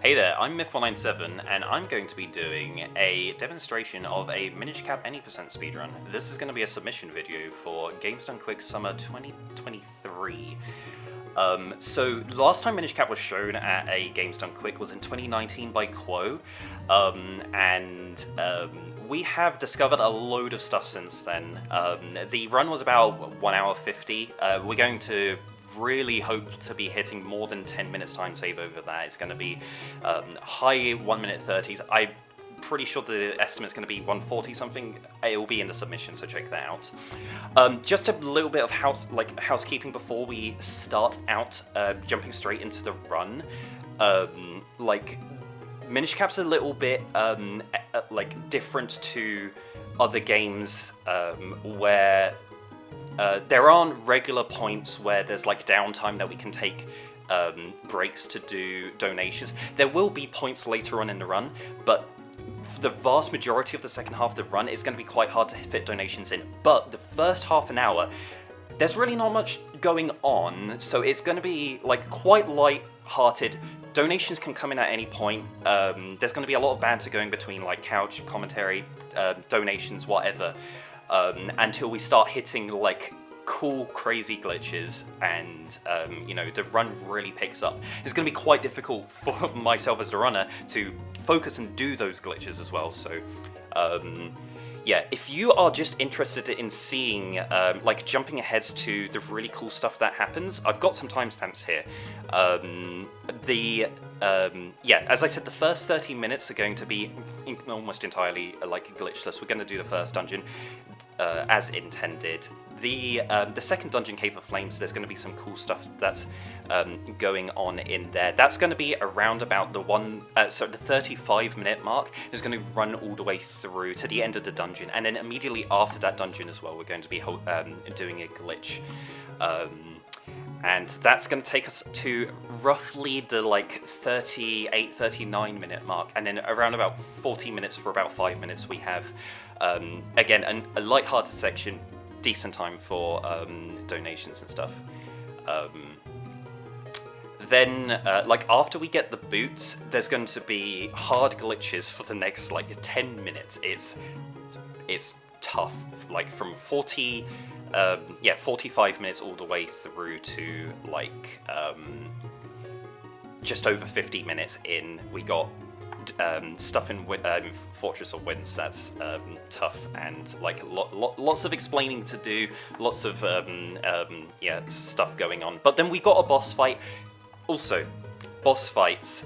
Hey there, I'm Myth197, and I'm going to be doing a demonstration of a Minish Cap any percent speedrun. This is going to be a submission video for Games Done Quick Summer 2023. So the last time Minish Cap was shown at a Games Done Quick was in 2019 by Quo, we have discovered a load of stuff since then. The run was about 1 hour 50. We're going to really hope to be hitting more than 10 minutes time save over that. It's going to be high 1 minute 30s. I'm pretty sure the estimate's going to be 140 something. It will be in the submission, so check that out. Just a little bit of housekeeping before we start out jumping straight into the run. Minish Cap's a little bit different to other games where there aren't regular points where there's downtime that we can take breaks to do donations. There will be points later on in the run, but the vast majority of the second half of the run is going to be quite hard to fit donations in. But the first half an hour, there's really not much going on, so it's going to be quite light-hearted. Donations can come in at any point. There's going to be a lot of banter going between couch, commentary, donations, whatever. Until we start hitting cool, crazy glitches, and the run really picks up. It's going to be quite difficult for myself as the runner to focus and do those glitches as well. So, yeah, if you are just interested in seeing, jumping ahead to the really cool stuff that happens, I've got some timestamps here. Yeah, as I said, the first 30 minutes are going to be almost entirely glitchless. We're going to do the first dungeon as intended. The second dungeon, Cave of Flames, there's going to be some cool stuff that's going on in there. That's going to be around about the 35-minute mark. It's going to run all the way through to the end of the dungeon, and then immediately after that dungeon as well, we're going to be doing a glitch. And that's going to take us to roughly the 38, 39-minute mark, and then around about 40 minutes for about 5 minutes we have, again, a light-hearted section, decent time for donations and stuff. Then, after we get the boots, there's going to be hard glitches for the next 10 minutes. It's tough, from 45 minutes all the way through to just over 50 minutes in. We got stuff in Fortress of Winds that's tough, and lots of explaining to do, lots of stuff going on. But then we got a boss fight. Also, boss fights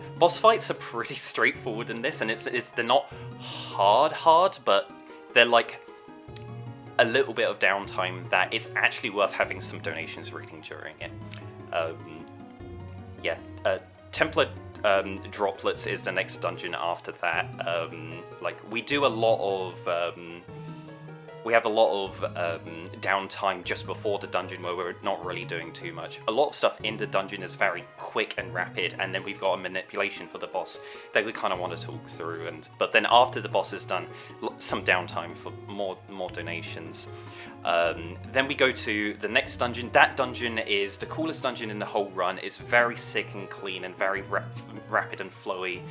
are pretty straightforward in this, and they're not hard, but they're a little bit of downtime that it's actually worth having some donations reading during it. Templar Droplets is the next dungeon after that. We do a lot of we have a lot of downtime just before the dungeon where we're not really doing too much. A lot of stuff in the dungeon is very quick and rapid, and then we've got a manipulation for the boss that we kind of want to talk through. But then after the boss is done, some downtime for more donations. Then we go to the next dungeon. That dungeon is the coolest dungeon in the whole run. It's very sick and clean and very rapid and flowy.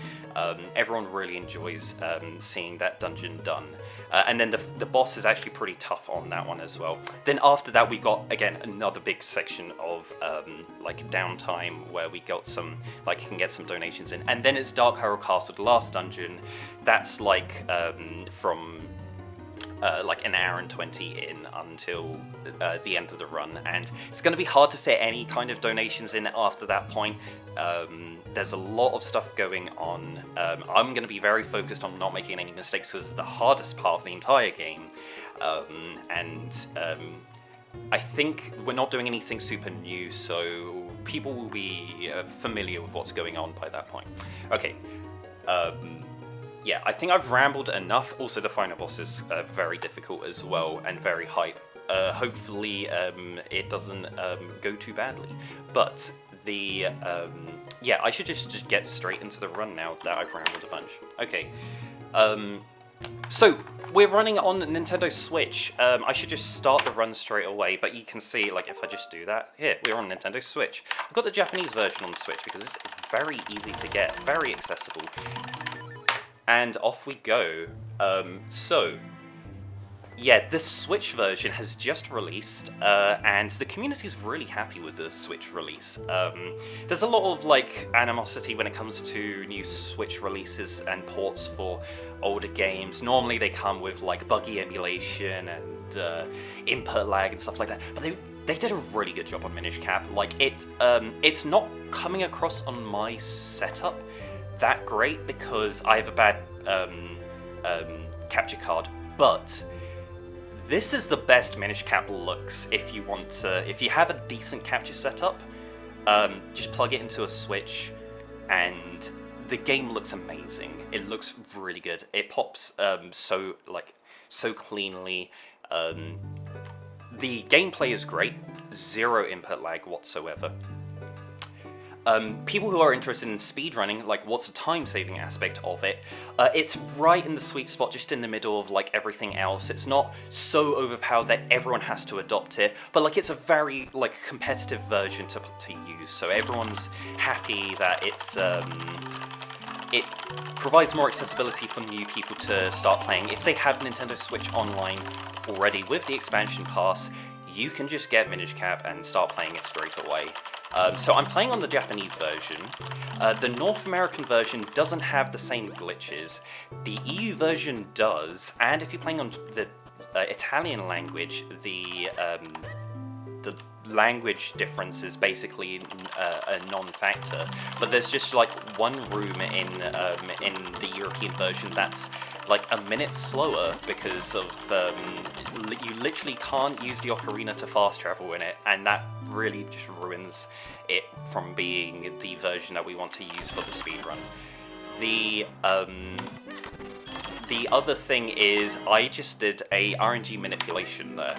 Everyone really enjoys seeing that dungeon done. And then the boss is actually pretty tough on that one as well. Then after that we got, again, another big section of downtime where we got some, can get some donations in. And then it's Dark Harrow Castle, the last dungeon. That's from an hour and 20 in until the end of the run, and it's going to be hard to fit any kind of donations in after that point. There's a lot of stuff going on. I'm going to be very focused on not making any mistakes because it's the hardest part of the entire game, I think we're not doing anything super new, so people will be familiar with what's going on by that point. Okay. Yeah, I think I've rambled enough. Also, the final boss is very difficult as well, and very hype. Hopefully, it doesn't go too badly. But yeah, I should just get straight into the run now that I've rambled a bunch. Okay. So, we're running on Nintendo Switch. I should just start the run straight away, but you can see, like, if I just do that, here, we're on Nintendo Switch. I've got the Japanese version on the Switch because it's very easy to get, very accessible. And off we go. Yeah, the Switch version has just released, and the community's really happy with the Switch release. There's a lot of, like, animosity when it comes to new Switch releases and ports for older games. Normally they come with, like, buggy emulation and input lag and stuff like that, but they did a really good job on Minish Cap. Like, it's not coming across on my setup that great because I have a bad capture card, but this is the best Minish Cap looks if you want to. If you have a decent capture setup, just plug it into a Switch, and the game looks amazing. It looks really good. It pops so cleanly. The gameplay is great. Zero input lag whatsoever. People who are interested in speedrunning, like, what's the time-saving aspect of it, it's right in the sweet spot, just in the middle of, like, everything else. It's not so overpowered that everyone has to adopt it, but, like, it's a very, like, competitive version to use, so everyone's happy that it's, it provides more accessibility for new people to start playing. If they have Nintendo Switch Online already with the expansion pass, you can just get Minish Cap and start playing it straight away. So I'm playing on the Japanese version. The North American version doesn't have the same glitches. The EU version does, and if you're playing on the Italian language, the language difference is basically a non-factor. But there's just like one room in the European version that's like a minute slower because of you literally can't use the ocarina to fast travel in it, and that really just ruins it from being the version that we want to use for the speedrun. The other thing is I just did a RNG manipulation there.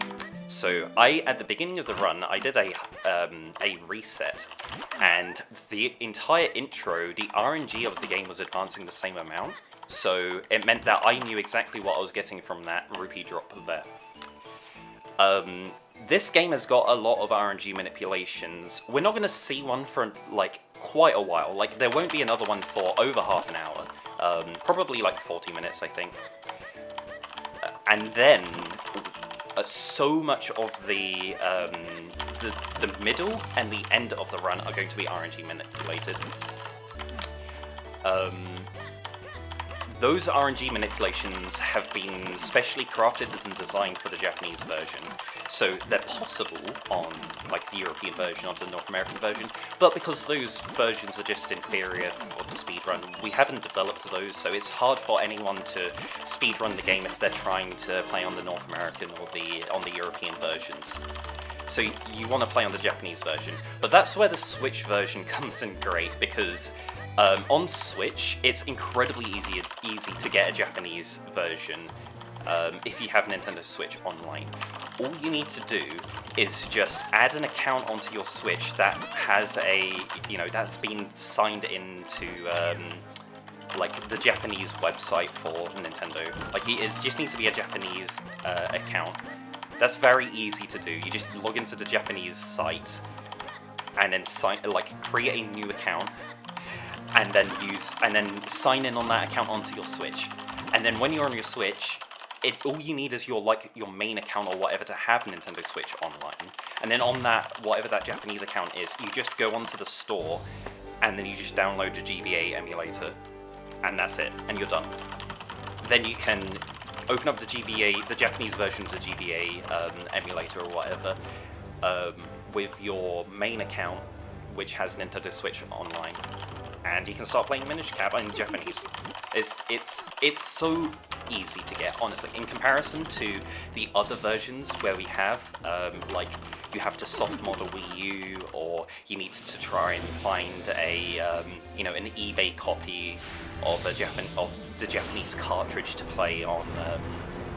So at the beginning of the run, I did a reset, and the entire intro, the RNG of the game was advancing the same amount. So it meant that I knew exactly what I was getting from that rupee drop there. This game has got a lot of RNG manipulations. We're not going to see one for, like, quite a while. Like, there won't be another one for over half an hour. Probably, like, 40 minutes, I think. And then, so much of the middle and the end of the run are going to be RNG manipulated. Those RNG manipulations have been specially crafted and designed for the Japanese version, so they're possible on, like, the European version or the North American version, but because those versions are just inferior for the speedrun, we haven't developed those, so it's hard for anyone to speedrun the game if they're trying to play on the North American or on the European versions. So you want to play on the Japanese version, but that's where the Switch version comes in great, because on Switch, it's incredibly easy to get a Japanese version if you have Nintendo Switch Online. All you need to do is just add an account onto your Switch that has that's been signed into like the Japanese website for Nintendo. Like, it just needs to be a Japanese account. That's very easy to do. You just log into the Japanese site and then create a new account. And then sign in on that account onto your Switch. And then when you're on your Switch, all you need is your main account or whatever to have Nintendo Switch Online. And then on that, whatever that Japanese account is, you just go onto the store, and then you just download the GBA emulator, and that's it, and you're done. Then you can open up the Japanese version of the GBA emulator or whatever, with your main account, which has Nintendo Switch Online. And you can start playing Minish Cap in Japanese. It's so easy to get, honestly. In comparison to the other versions where we have, like, you have to soft mod a Wii U, or you need to try and find an eBay copy of the Japanese cartridge to play on,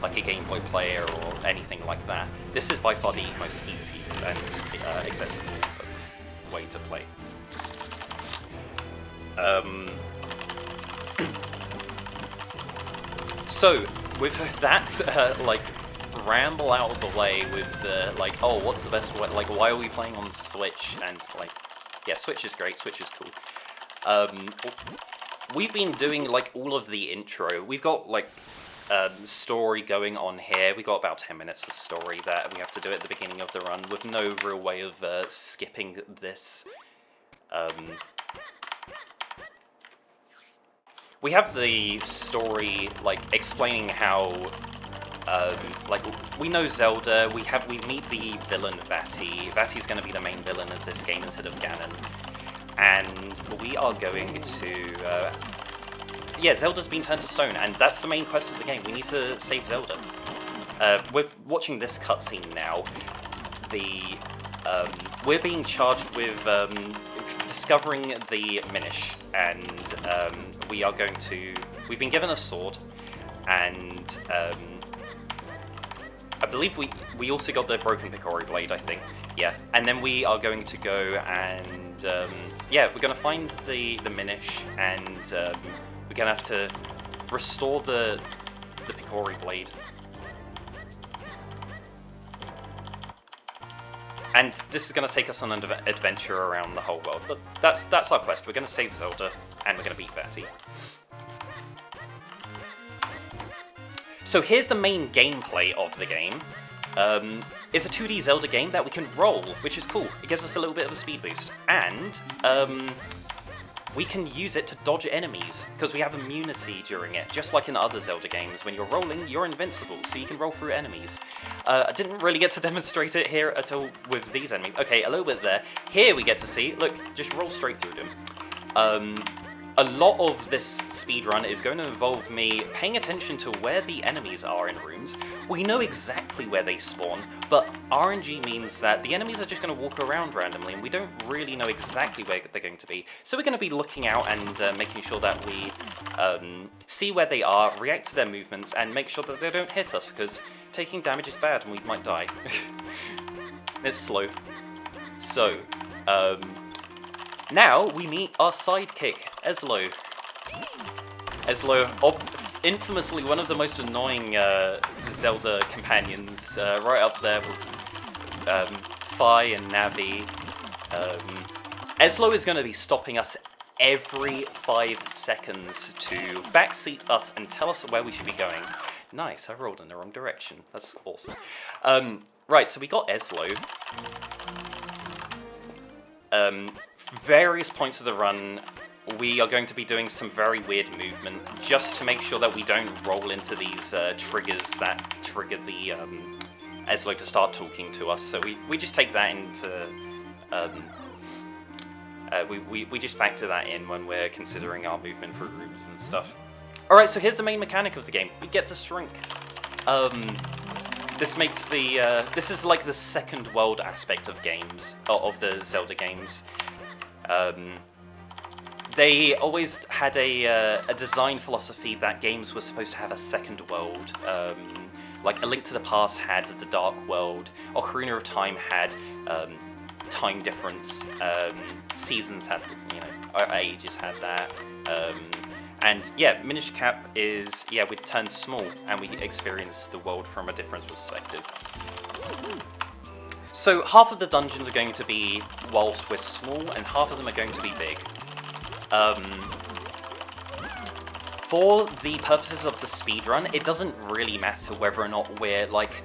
like a Game Boy player or anything like that. This is by far the most easy and accessible way to play. So, with that, like, ramble out of the way with the, like, oh, what's the best way, like, why are we playing on Switch, and, like, yeah, Switch is great, Switch is cool. We've been doing, like, all of the intro. We've got, like, story going on here. We got about 10 minutes of story that we have to do at the beginning of the run with no real way of skipping this. We have the story, like, explaining how, like, we know Zelda, we meet the villain Vati. Vati's going to be the main villain of this game instead of Ganon. And we are going to, yeah, Zelda's been turned to stone, and that's the main quest of the game. We need to save Zelda. We're watching this cutscene now. We're being charged with discovering the Minish, and we are going to... We've been given a sword, and I believe we also got the broken Picori blade, I think. Yeah, and then we are going to go and... yeah, we're going to find the Minish, and we're going to have to restore the Picori blade. And this is going to take us on an adventure around the whole world, but that's our quest. We're going to save Zelda, and we're going to beat Vati. So here's the main gameplay of the game. It's a 2D Zelda game that we can roll, which is cool. It gives us a little bit of a speed boost. And we can use it to dodge enemies, because we have immunity during it, just like in other Zelda games. When you're rolling, you're invincible, so you can roll through enemies. I didn't really get to demonstrate it here at all with these enemies. Okay, a little bit there. Here we get to see, look, just roll straight through them. A lot of this speedrun is going to involve me paying attention to where the enemies are in rooms. We know exactly where they spawn, but RNG means that the enemies are just going to walk around randomly, and we don't really know exactly where they're going to be. So we're going to be looking out and making sure that we see where they are, react to their movements, and make sure that they don't hit us, because taking damage is bad and we might die. It's slow. So, now we meet our sidekick, Eslo. Eslo, infamously one of the most annoying Zelda companions, right up there with Fi and Navi. Eslo is going to be stopping us every 5 seconds to backseat us and tell us where we should be going. Nice, I rolled in the wrong direction. That's awesome. Right, so we got Eslo. Various points of the run, we are going to be doing some very weird movement, just to make sure that we don't roll into these triggers that trigger the Eslo to start talking to us. So we just take that into... we just factor that in when we're considering our movement through rooms and stuff. Alright, so here's the main mechanic of the game. We get to shrink. This makes the, this is like the second world aspect of games, of the Zelda games. They always had a design philosophy that games were supposed to have a second world. Like A Link to the Past had the Dark World, Ocarina of Time had time difference, Seasons had, you know, Ages had that. And yeah, Minish Cap is, yeah, we turn small and we experience the world from a different perspective. So half of the dungeons are going to be whilst we're small, and half of them are going to be big. For the purposes of the speedrun, it doesn't really matter whether or not we're, like,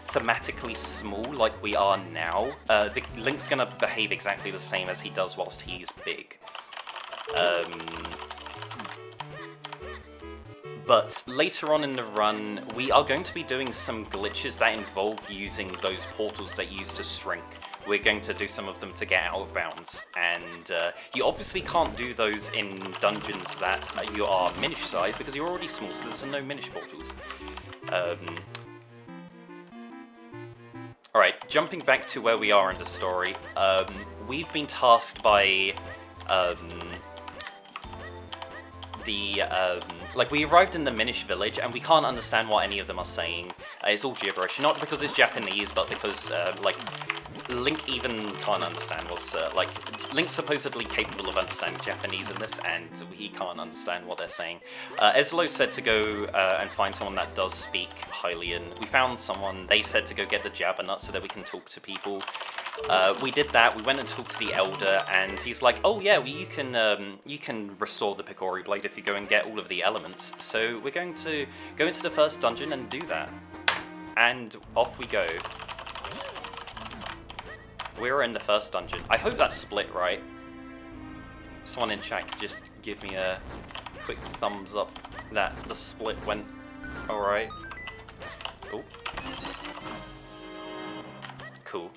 thematically small like we are now. Link's gonna behave exactly the same as he does whilst he's big. But later on in the run, we are going to be doing some glitches that involve using those portals that use to shrink. We're going to do some of them to get out of bounds, and you obviously can't do those in dungeons that you are Minish size, because you're already small, so there's no Minish portals. Alright, jumping back to where we are in the story, we've been tasked by like, we arrived in the Minish village, and we can't understand what any of them are saying. It's all gibberish, not because it's Japanese, but because, like, Link even can't understand what's, like, Link's supposedly capable of understanding Japanese in this, and he can't understand what they're saying. Eslo said to go and find someone that does speak Hylian. We found someone, they said to go get the Jabbernuts so that we can talk to people. We did that, we went and talked to the Elder, and he's like, oh yeah, well, you can restore the Picori Blade if you go and get all of the elements. So we're going to go into the first dungeon and do that. And off we go. We're in the first dungeon. I hope that's split right. Someone in chat could just give me a quick thumbs up that the split went alright. Oh. Cool.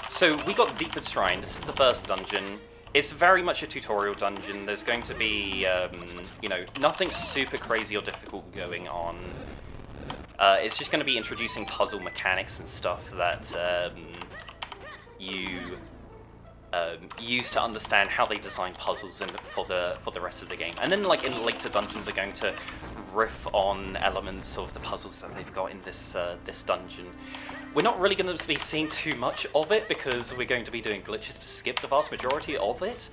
So we got Deepwood Shrine. This is the first dungeon. It's very much a tutorial dungeon. There's going to be, you know, nothing super crazy or difficult going on. It's just going to be introducing puzzle mechanics and stuff that you use to understand how they design puzzles for the rest of the game. And then, like, in later dungeons, are going to riff on elements of the puzzles that they've got in this this dungeon. We're not really going to be seeing too much of it because we're going to be doing glitches to skip the vast majority of it.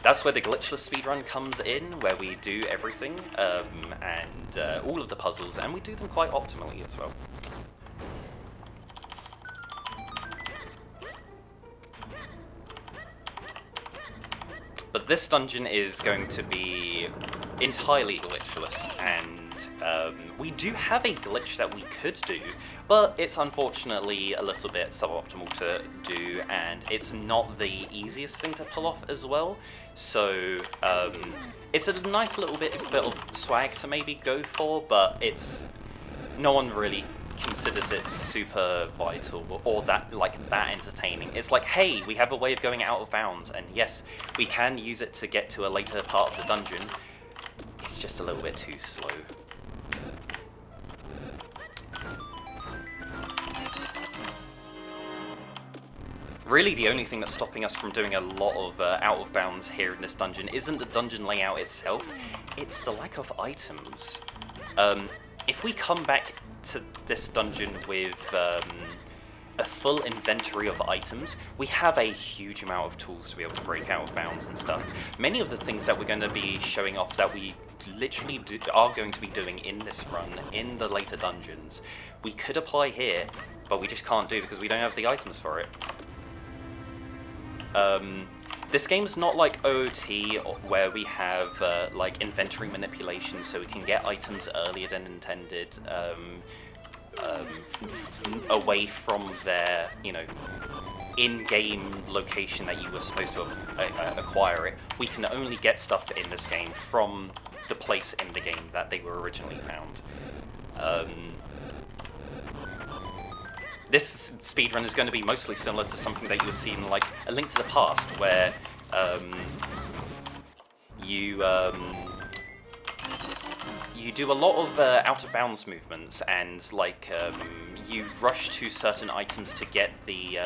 That's where the glitchless speedrun comes in, where we do everything, and all of the puzzles, and we do them quite optimally as well. But this dungeon is going to be entirely glitchless, and we do have a glitch that we could do, but it's unfortunately a little bit suboptimal to do, and it's not the easiest thing to pull off as well. So it's a nice little bit of swag to maybe go for, but it's no one really considers it super vital or that entertaining. It's like, hey, we have a way of going out of bounds, and yes, we can use it to get to a later part of the dungeon. It's just a little bit too slow. Really, the only thing that's stopping us from doing a lot of out of bounds here in this dungeon isn't the dungeon layout itself, it's the lack of items. If we come back to this dungeon with a full inventory of items, we have a huge amount of tools to be able to break out of bounds and stuff. Many of the things that we're going to be showing off that we literally are going to be doing in this run, in the later dungeons, we could apply here, but we just can't do because we don't have the items for it. This game's not like OOT, where we have like inventory manipulation so we can get items earlier than intended, away from their, you know, in-game location that you were supposed to acquire it. We can only get stuff in this game from the place in the game that they were originally found. This speedrun is going to be mostly similar to something that you would see in, like, A Link to the Past, where you do a lot of out-of-bounds movements, and, like, you rush to certain items to get the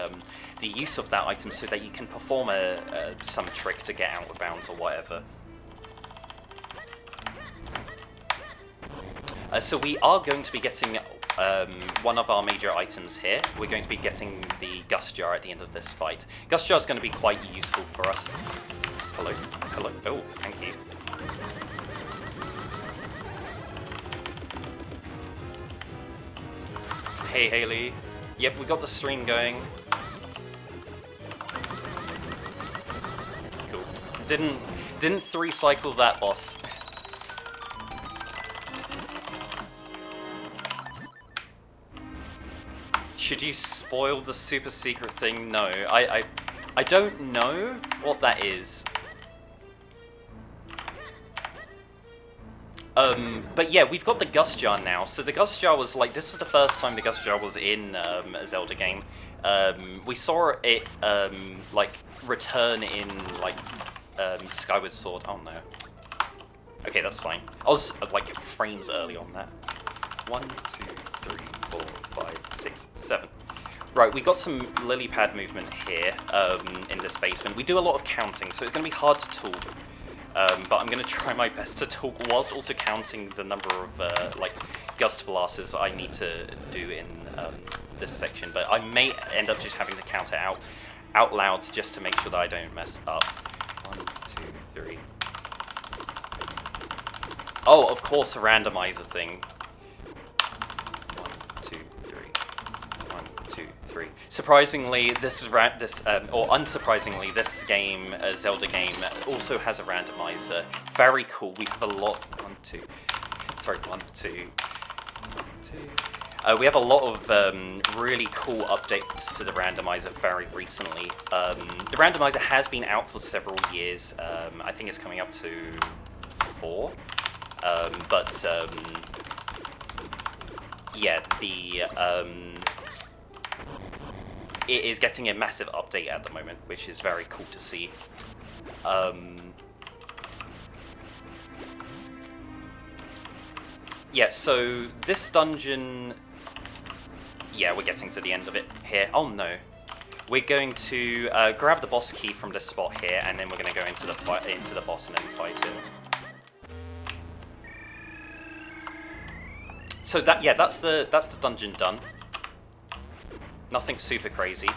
use of that item so that you can perform some trick to get out of bounds or whatever. So we are going to be getting one of our major items here. We're going to be getting the Gust Jar at the end of this fight. Gust Jar is going to be quite useful for us. Hello, hello. Oh, thank you. Hey, Haley. Yep, we got the stream going. Cool. Didn't 3-cycle that boss. Should you spoil the super secret thing? No, I don't know what that is. But yeah, we've got the Gust Jar now. So the Gust Jar was like, this was the first time the Gust Jar was in a Zelda game. We saw it like return in like Skyward Sword. Oh no. Okay, that's fine. I was like frames early on that. 1, 2, 3, 4, 5, 6, 7. Right, we got some lily pad movement here in this basement. We do a lot of counting, so it's going to be hard to talk. but I'm going to try my best to talk whilst also counting the number of like gust blasts I need to do in this section. But I may end up just having to count it out loud just to make sure that I don't mess up. 1, 2, 3. Oh, of course, a randomizer thing. 1, 2, 3. 1, 2, 3. Surprisingly, or unsurprisingly, this game, Zelda game, also has a randomizer. Very cool. We have a lot. 1, 2. Sorry, 1, 2. 1, 2. We have a lot of really cool updates to the randomizer very recently. The randomizer has been out for several years. I think it's coming up to 4. Yeah, it is getting a massive update at the moment, which is very cool to see. Yeah, so this dungeon... Yeah, we're getting to the end of it here. Oh no. We're going to grab the boss key from this spot here, and then we're going to go into the boss and then fight him. So that's the dungeon done. Nothing super crazy.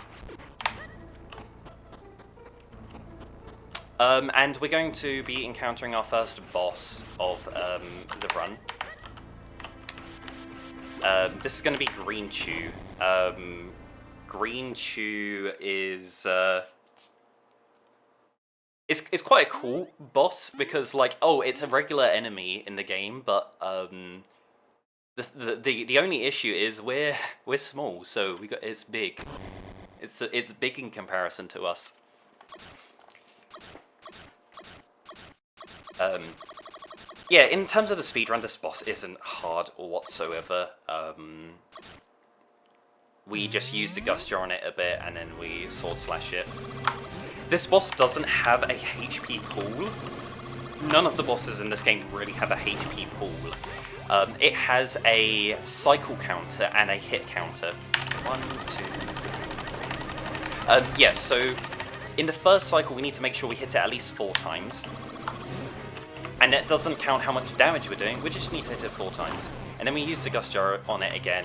And we're going to be encountering our first boss of the run. This is going to be Green Chew. Green Chew is it's quite a cool boss because, like, oh, it's a regular enemy in the game, but the only issue is we're small, so it's big. It's big in comparison to us. Yeah, in terms of the speedrun, this boss isn't hard whatsoever. We just use the Gust Jar on it a bit, and then we sword slash it. This boss doesn't have a HP pool. None of the bosses in this game really have a HP pool. It has a cycle counter and a hit counter. 1, 2, 3. Yeah, so in the first cycle, we need to make sure we hit it at least 4 times. And it doesn't count how much damage we're doing, we just need to hit it 4 times. And then we use the Gust Jar on it again.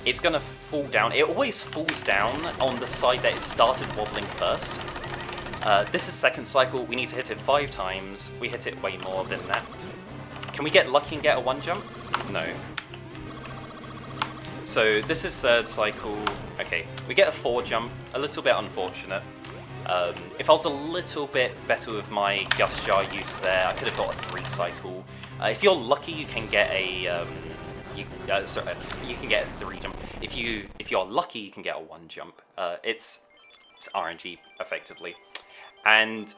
It's gonna fall down. It always falls down on the side that it started wobbling first. This is second cycle, we need to hit it 5 times. We hit it way more than that. Can we get lucky and get a 1 jump? No. So this is third cycle. Okay, we get a 4 jump, a little bit unfortunate. If I was a little bit better with my Gust Jar use there, I could have got a 3 cycle. If you're lucky, you can get a you can get a 3 jump. If you're lucky, you can get a 1 jump. It's RNG effectively, and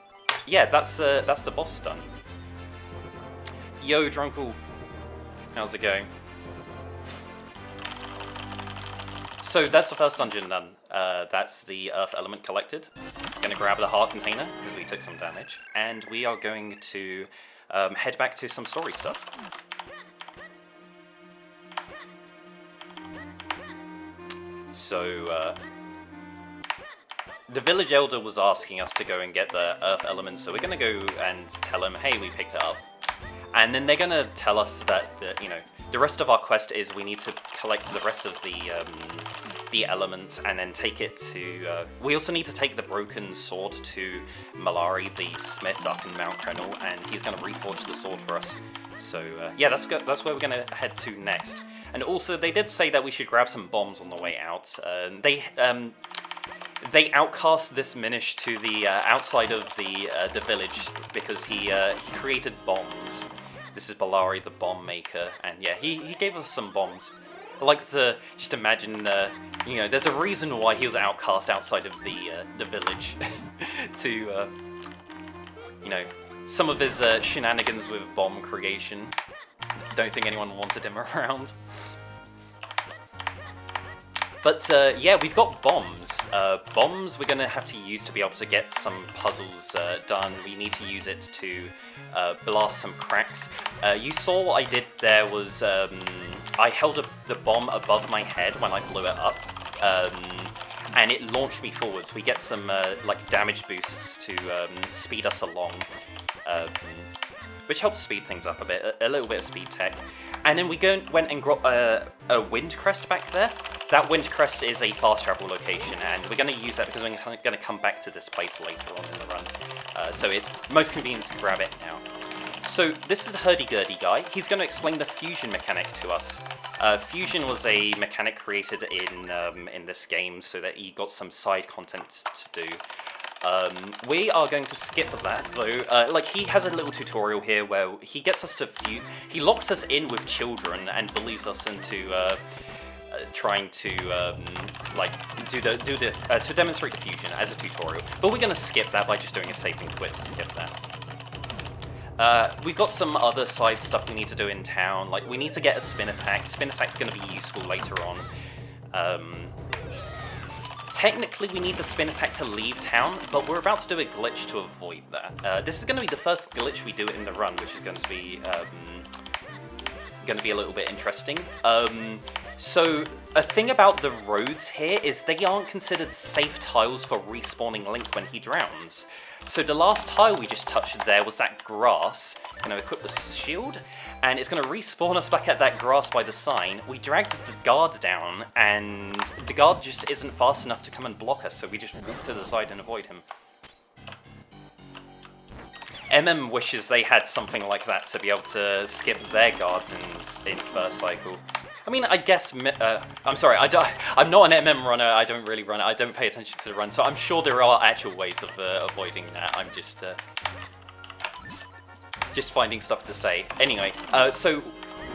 yeah, that's the boss done. Yo, Drunkle, how's it going? So that's the first dungeon done. That's the Earth Element collected. Gonna grab the heart container, because we took some damage. And we are going to head back to some story stuff. So, the village elder was asking us to go and get the Earth Element, so we're gonna go and tell him, hey, we picked it up. And then they're gonna tell us that, the rest of our quest is we need to collect the rest of the elements and then take it to... we also need to take the broken sword to Malari, the smith up in Mount Krenel, and he's going to reforge the sword for us. So, yeah, that's where we're going to head to next. And also, they did say that we should grab some bombs on the way out. They outcast this Minish to the outside of the village because he created bombs. This is Balari, the bomb maker, and yeah, he gave us some bombs. I like to just imagine, there's a reason why he was outcast outside of the village to, some of his shenanigans with bomb creation. Don't think anyone wanted him around. But yeah, we've got bombs. Bombs we're going to have to use to be able to get some puzzles done. We need to use it to blast some cracks. You saw what I did there was I held the bomb above my head when I blew it up, and it launched me forwards. We get some like damage boosts to speed us along. which helps speed things up a bit, a little bit of speed tech. And then we went and got a wind crest back there. That wind crest is a fast travel location, and we're going to use that because we're going to come back to this place later on in the run. So it's most convenient to grab it now. So this is a hurdy-gurdy guy. He's going to explain the fusion mechanic to us. Fusion was a mechanic created in this game so that you got some side content to do. We are going to skip that though. Like, he has a little tutorial here where he gets us to he locks us in with children and bullies us into trying to like to demonstrate the fusion as a tutorial. But we're going to skip that by just doing a save and quit to skip that. We've got some other side stuff we need to do in town. Like, we need to get a spin attack. Spin attack's going to be useful later on. Technically, we need the spin attack to leave town, but we're about to do a glitch to avoid that. This is going to be the first glitch we do in the run, which is going to be a little bit interesting. So, a thing about the roads here is they aren't considered safe tiles for respawning Link when he drowns. So the last tile we just touched there was that grass. Going to equip the shield, and it's going to respawn us back at that grass by the sign. We dragged the guard down, and the guard just isn't fast enough to come and block us, so we just walk to the side and avoid him. MM wishes they had something like that to be able to skip their guards in first cycle. I mean, I guess, I'm sorry, I'm not an MM runner, I don't really run it, I don't pay attention to the run, so I'm sure there are actual ways of avoiding that. I'm just finding stuff to say. Anyway, so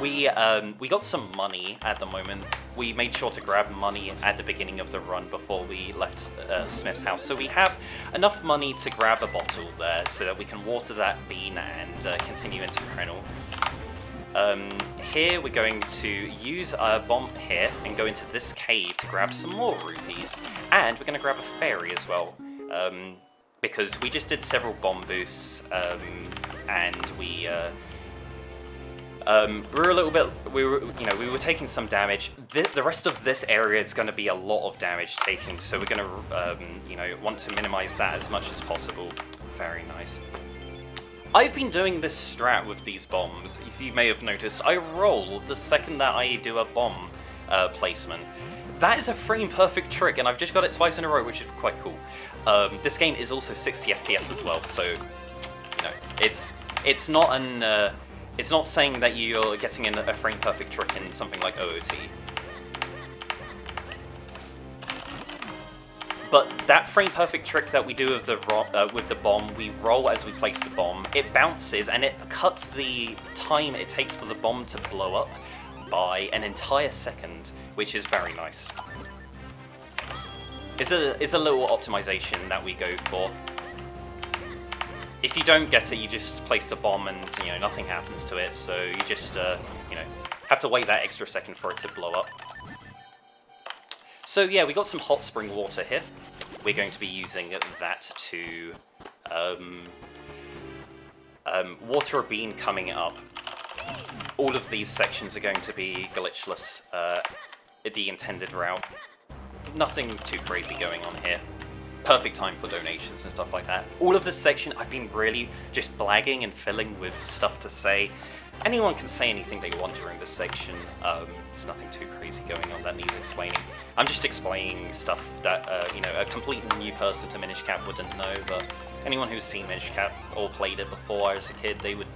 we got some money at the moment. We made sure to grab money at the beginning of the run before we left Smith's house. So we have enough money to grab a bottle there so that we can water that bean and continue into Krenel. Here we're going to use a bomb here and go into this cave to grab some more rupees. And we're going to grab a fairy as well. Because we just did several bomb boosts, and we were taking some damage. The rest of this area is going to be a lot of damage taking, so we're going to, want to minimize that as much as possible. Very nice. I've been doing this strat with these bombs. If you may have noticed, I roll the second that I do a bomb placement. That is a frame-perfect trick, and I've just got it twice in a row, which is quite cool. This game is also 60 FPS as well, so it's not saying that you're getting in a frame-perfect trick in something like OOT. But that frame-perfect trick that we do with the bomb, we roll as we place the bomb. It bounces, and it cuts the time it takes for the bomb to blow up by an entire second, which is very nice. It's a little optimization that we go for. If you don't get it, you just place the bomb and nothing happens to it, so you just have to wait that extra second for it to blow up. So yeah, we got some hot spring water here. We're going to be using that to water a bean coming up. All of these sections are going to be glitchless, the intended route. Nothing too crazy going on here. Perfect time for donations and stuff like that. All of this section, I've been really just blagging and filling with stuff to say. Anyone can say anything they want during this section. There's nothing too crazy going on that needs explaining. I'm just explaining stuff that a complete new person to Minish Cap wouldn't know, but anyone who's seen Minish Cap or played it before as a kid, they would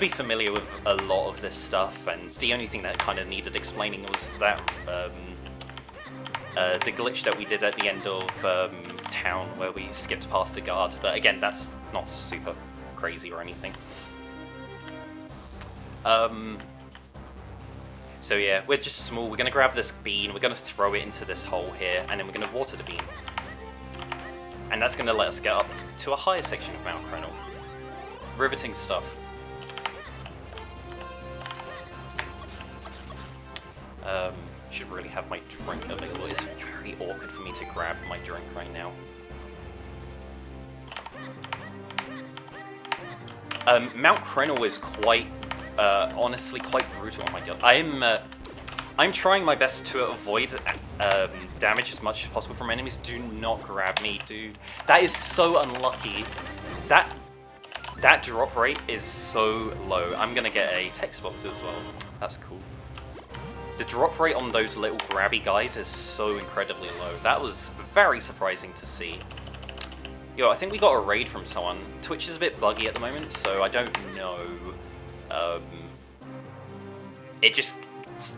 be familiar with a lot of this stuff, and the only thing that kind of needed explaining was that the glitch that we did at the end of town where we skipped past the guard, but again, that's not super crazy or anything. So yeah, we're just small. We're going to grab this bean, we're going to throw it into this hole here, and then we're going to water the bean. And that's going to let us get up to a higher section of Mount Krenel. Riveting stuff. Should really have my drink available. It's very awkward for me to grab my drink right now. Mount Krenel is quite, honestly, quite brutal. Oh my god. I'm trying my best to avoid damage as much as possible from enemies. Do not grab me, dude. That is so unlucky. That That drop rate is so low. I'm gonna get a text box as well. That's cool. The drop rate on those little grabby guys is so incredibly low. That was very surprising to see. Yo, I think we got a raid from someone. Twitch is a bit buggy at the moment, so I don't know. It just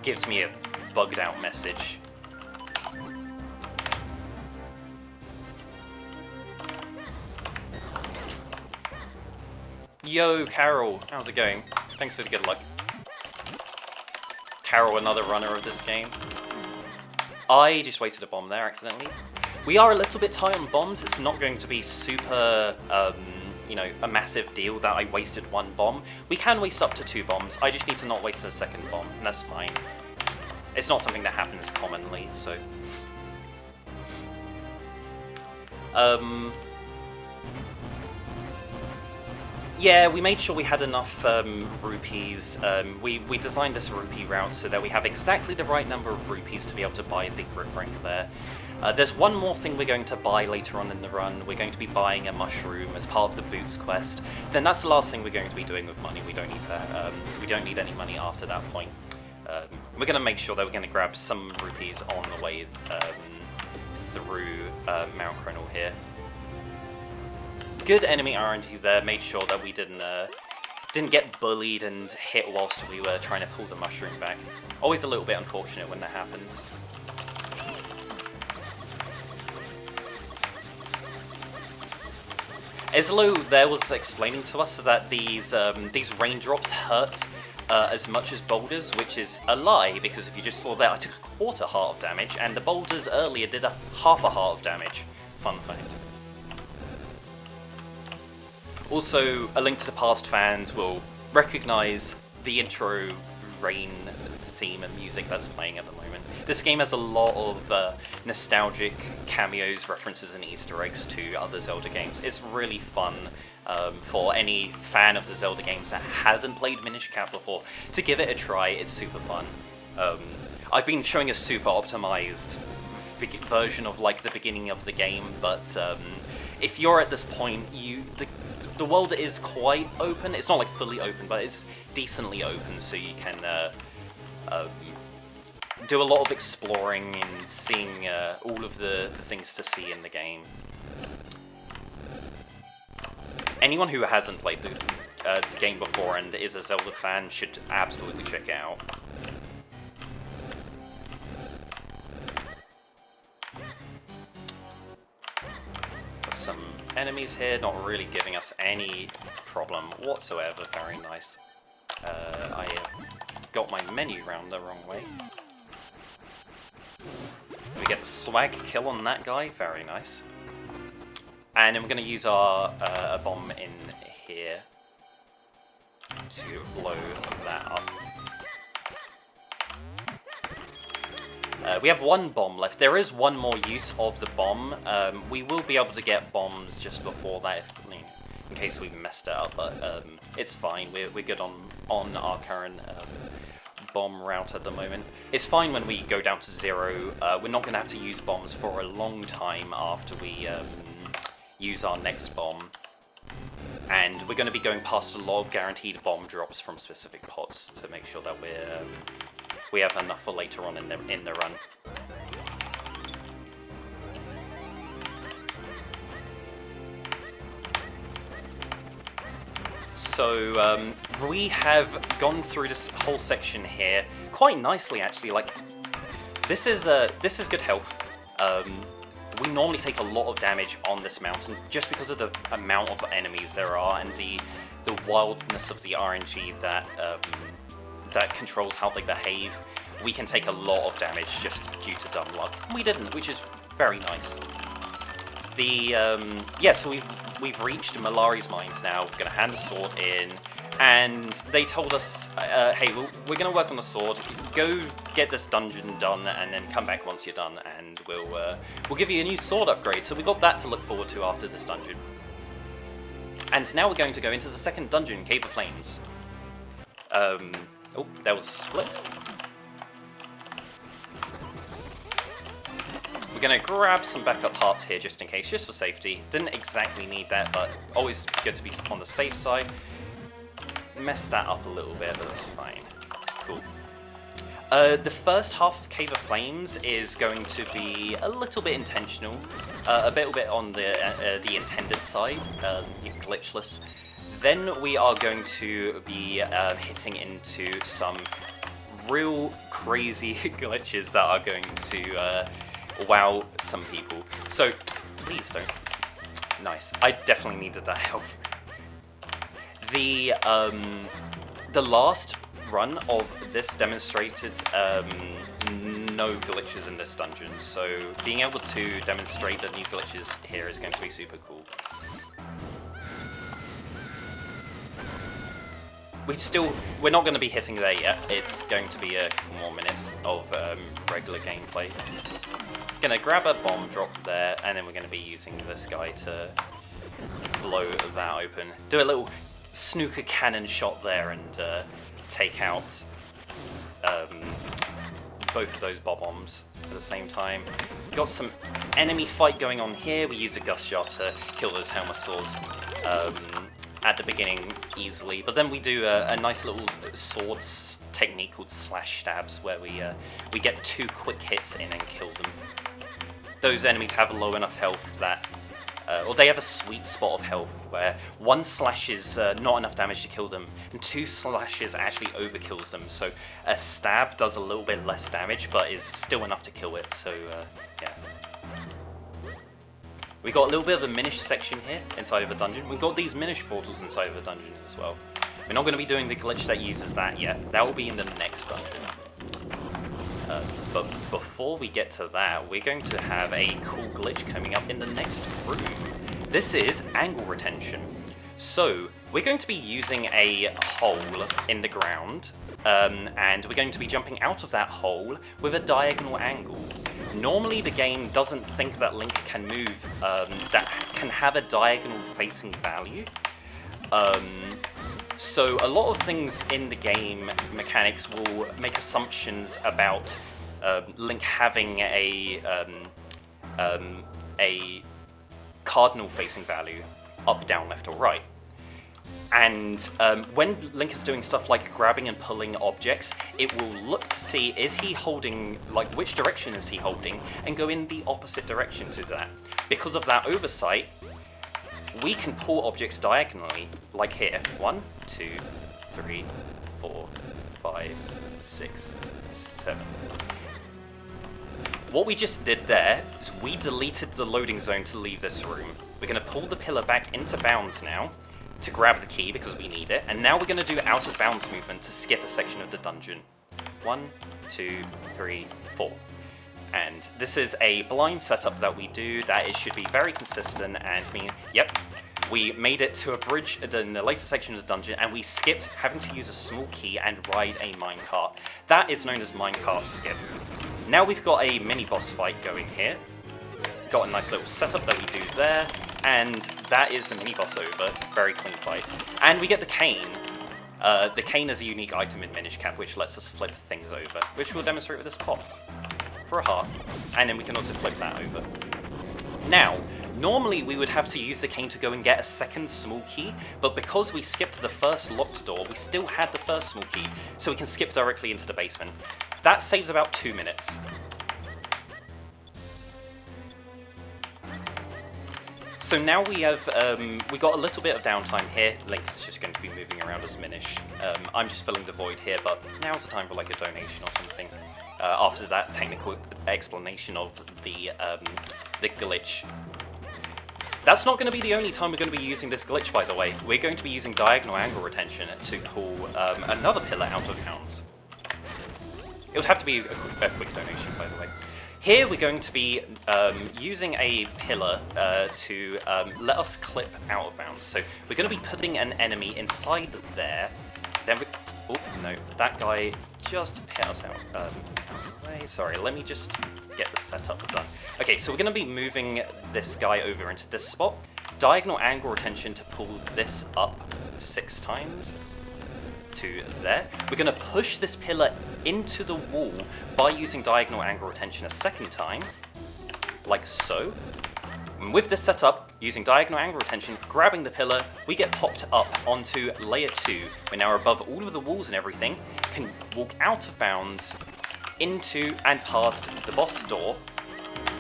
gives me a bugged out message. Yo, Carol, how's it going? Thanks for the good luck. Carol, another runner of this game. I just wasted a bomb there accidentally. We are a little bit tight on bombs. It's not going to be super, you know, a massive deal that I wasted one bomb. We can waste up to 2 bombs. I just need to not waste a second bomb, and that's fine. It's not something that happens commonly, so... Yeah, we made sure we had enough rupees. We designed this rupee route so that we have exactly the right number of rupees to be able to buy the grip ring there. There's one more thing we're going to buy later on in the run. We're going to be buying a mushroom as part of the boots quest. Then that's the last thing we're going to be doing with money. We don't need to. We don't need any money after that point. We're going to make sure that we're going to grab some rupees on the way through Mount Cronal here. Good enemy RNG there, made sure that we didn't get bullied and hit whilst we were trying to pull the mushroom back. Always a little bit unfortunate when that happens. Eslo there was explaining to us that these raindrops hurt as much as boulders, which is a lie, because if you just saw that, I took a quarter heart of damage, and the boulders earlier did half a heart of damage. Fun fact. Also, A Link to the Past fans will recognise the intro rain theme and music that's playing at the moment. This game has a lot of nostalgic cameos, references and Easter eggs to other Zelda games. It's really fun for any fan of the Zelda games that hasn't played Minish Cap before to give it a try. It's super fun. I've been showing a super optimized version of like the beginning of the game, but if you're at this point, the world is quite open. It's not like fully open, but it's decently open, so you can do a lot of exploring and seeing all of the things to see in the game. Anyone who hasn't played the game before and is a Zelda fan should absolutely check it out. Some enemies here, not really giving us any problem whatsoever. Very nice. I got my menu round the wrong way. We get the swag kill on that guy. Very nice. And then we're going to use our bomb in here to blow that up. We have one bomb left. There is one more use of the bomb. We will be able to get bombs just before that, in case we messed it up, but it's fine. We're good on our current bomb route at the moment. It's fine when we go down to 0. We're not going to have to use bombs for a long time after we use our next bomb. And we're going to be going past a lot of guaranteed bomb drops from specific pots to make sure that we have enough for later on in the run. So we have gone through this whole section here quite nicely, actually. Like this is good health. We normally take a lot of damage on this mountain just because of the amount of enemies there are and the wildness of the RNG that controls how they behave. We can take a lot of damage just due to dumb luck. We didn't, which is very nice. Yeah, so we've reached Malari's mines now. We're gonna hand the sword in, and they told us, hey, we're gonna work on the sword. Go get this dungeon done, and then come back once you're done, and we'll give you a new sword upgrade. So we got that to look forward to after this dungeon. And now we're going to go into the second dungeon, Cave of Flames. Oh, there was a split. We're going to grab some backup hearts here just in case, just for safety. Didn't exactly need that, but always good to be on the safe side. Messed that up a little bit, but that's fine. Cool. The first half of Cave of Flames is going to be a little bit intentional, a little bit on the intended side, glitchless. Then we are going to be hitting into some real crazy glitches that are going to wow some people. So please don't. Nice. I definitely needed that help. The last run of this demonstrated no glitches in this dungeon, so being able to demonstrate the new glitches here is going to be super cool. We're not going to be hitting there yet. It's going to be a couple more minutes of regular gameplay. Gonna grab a bomb drop there, and then we're going to be using this guy to blow that open. Do a little snooker cannon shot there and take out both of those bob-ombs at the same time. Got some enemy fight going on here. We use a gust shot to kill those Helmosaurs at the beginning easily, but then we do a nice little swords technique called slash stabs, where we get 2 quick hits in and kill them. Those enemies have low enough health that or they have a sweet spot of health where 1 slash is not enough damage to kill them, and 2 slashes actually overkills them. So a stab does a little bit less damage, but is still enough to kill it. So yeah. We got a little bit of a Minish section here inside of a dungeon. We've got these Minish portals inside of a dungeon as well. We're not going to be doing the glitch that uses that yet. That will be in the next dungeon. But before we get to that, we're going to have a cool glitch coming up in the next room. This is angle retention. So, we're going to be using a hole in the ground, and we're going to be jumping out of that hole with a diagonal angle. Normally the game doesn't think that Link can move, that can have a diagonal facing value. So a lot of things in the game mechanics will make assumptions about Link having a cardinal facing value, up, down, left, or right. And when Link is doing stuff like grabbing and pulling objects, it will look to see, is he holding, like which direction is he holding, and go in the opposite direction to that. Because of that oversight, we can pull objects diagonally, like here. 1, 2, 3, 4, 5, 6, 7. What we just did there is we deleted the loading zone to leave this room. We're going to pull the pillar back into bounds now to grab the key because we need it, and now we're going to do out of bounds movement to skip a section of the dungeon. 1, 2, 3, 4. And this is a blind setup that we do that it should be very consistent, and yep, we made it to a bridge in the later section of the dungeon, and we skipped having to use a small key and ride a minecart. That is known as minecart skip. Now we've got a mini boss fight going here. Got a nice little setup that we do there, and that is the mini boss over. Very clean fight. And we get the cane. The cane is a unique item in Minish Cap, which lets us flip things over, which we'll demonstrate with this pot. For a heart, and then we can also flip that over. Now, normally we would have to use the cane to go and get a second small key, but because we skipped the first locked door, we still had the first small key, so we can skip directly into the basement. That saves about 2 minutes. So now we have, we got a little bit of downtime here. Link's just going to be moving around as Minish. I'm just filling the void here, but now's the time for like a donation or something. After that technical explanation of the glitch. That's not going to be the only time we're going to be using this glitch, by the way. We're going to be using diagonal angle retention to pull another pillar out of bounds. It would have to be a quick donation, by the way. Here we're going to be using a pillar to let us clip out of bounds. So we're going to be putting an enemy inside there. Then oh no, that guy just hit us out. Sorry, let me just get the setup done. Okay, so we're going to be moving this guy over into this spot. Diagonal angle retention to pull this up 6 times to there. We're going to push this pillar into the wall by using diagonal angle retention a second time. like so. And with this setup, using diagonal angle retention, grabbing the pillar, we get popped up onto layer 2. We're now above all of the walls and everything, can walk out of bounds into and past the boss door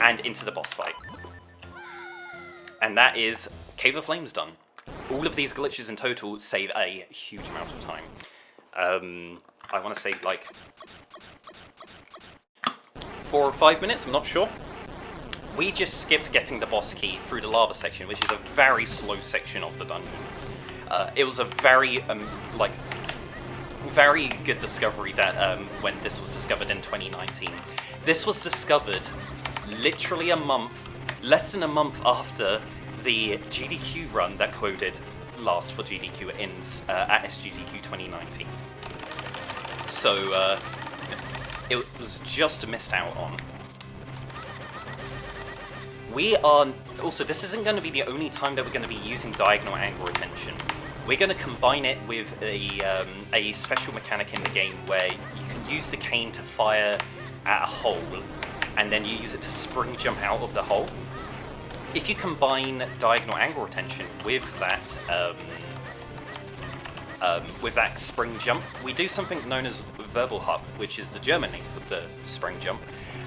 and into the boss fight. And that is Cave of Flames done. All of these glitches in total save a huge amount of time. I want to say like 4 or 5 minutes, I'm not sure. We just skipped getting the boss key through the lava section, which is a very slow section of the dungeon. It was a very, very good discovery that when this was discovered in 2019. This was discovered literally less than a month after the GDQ run that quoted last for GDQ ends at SGDQ 2019. So it was just missed out on. We are also, this isn't going to be the only time that we're going to be using diagonal angle retention. We're going to combine it with a special mechanic in the game where you can use the cane to fire at a hole, and then you use it to spring jump out of the hole. If you combine diagonal angle retention with that spring jump, we do something known as verbal hop, which is the German name for the spring jump,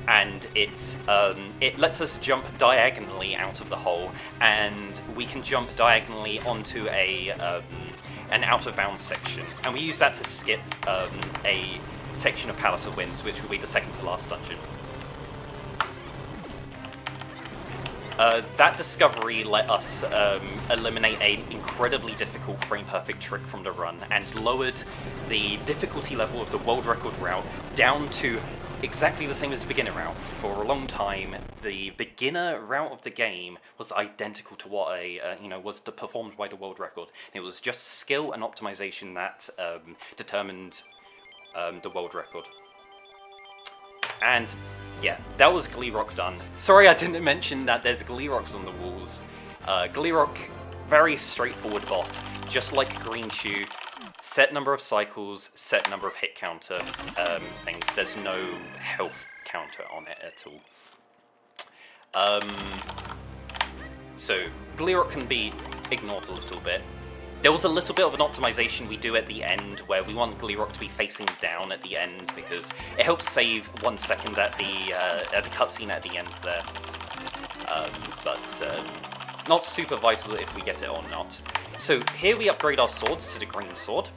and it lets us jump diagonally out of the hole, and we can jump diagonally onto an out of bounds section, and we use that to skip a section of Palace of Winds, which will be the second to last dungeon. That discovery let us eliminate an incredibly difficult frame-perfect trick from the run, and lowered the difficulty level of the world record route down to exactly the same as the beginner route. For a long time, the beginner route of the game was identical to what was performed by the world record. It was just skill and optimization that determined the world record. And yeah, that was Gleerock done. Sorry I didn't mention that there's Gleerocks on the walls. Gleerock, very straightforward boss, just like Green Chew. Set number of cycles, set number of hit counter things. There's no health counter on it at all. So Gleerock can be ignored a little bit. There was a little bit of an optimization we do at the end where we want Gleerock to be facing down at the end because it helps save 1 second at the cutscene at the end there. But not super vital if we get it or not. So here we upgrade our swords to the green sword.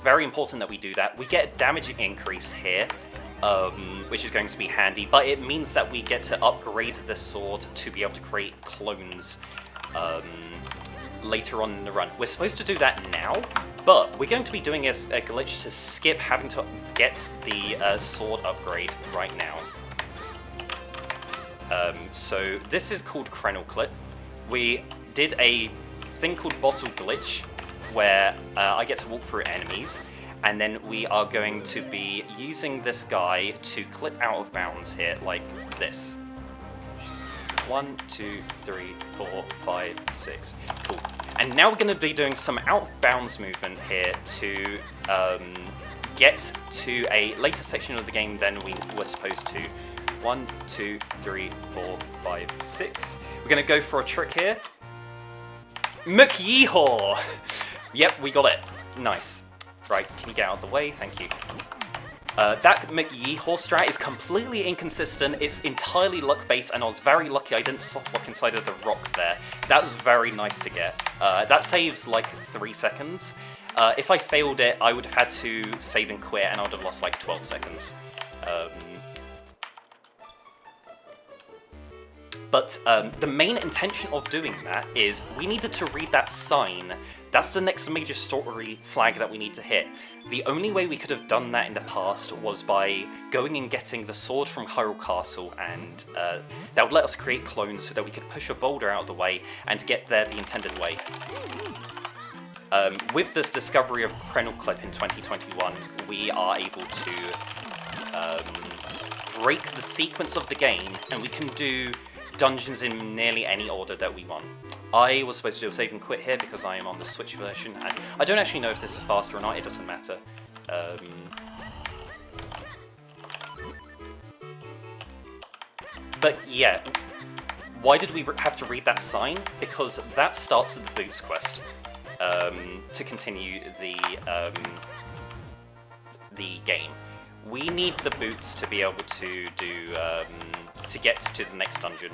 Very important that we do that. We get a damage increase here, which is going to be handy, but it means that we get to upgrade this sword to be able to create clones later on in the run. We're supposed to do that now, but we're going to be doing a glitch to skip having to get the sword upgrade right now. So this is called Krenel Clip. We did a thing called Bottle Glitch, where I get to walk through enemies, and then we are going to be using this guy to clip out of bounds here, like this. 1, 2, 3, 4, 5, 6. Cool. And now we're going to be doing some out of bounds movement here to get to a later section of the game than we were supposed to. 1, 2, 3, 4, 5, 6. We're going to go for a trick here. McYeehaw! Yep, we got it. Nice. Right, can you get out of the way? Thank you. That McYeehaw strat is completely inconsistent. It's entirely luck-based, and I was very lucky I didn't softlock inside of the rock there. That was very nice to get. That saves like 3 seconds. If I failed it, I would have had to save and quit, and I would have lost like 12 seconds. But the main intention of doing that is we needed to read that sign. That's the next major story flag that we need to hit. The only way we could have done that in the past was by going and getting the sword from Hyrule Castle, and that would let us create clones so that we could push a boulder out of the way and get there the intended way. With this discovery of Krenel Clip in 2021, we are able to break the sequence of the game, and we can do dungeons in nearly any order that we want. I was supposed to do a save and quit here because I am on the Switch version, and I don't actually know if this is faster or not, it doesn't matter. But yeah, why did we have to read that sign? Because that starts the boots quest to continue the game. We need the boots to be able to do to get to the next dungeon.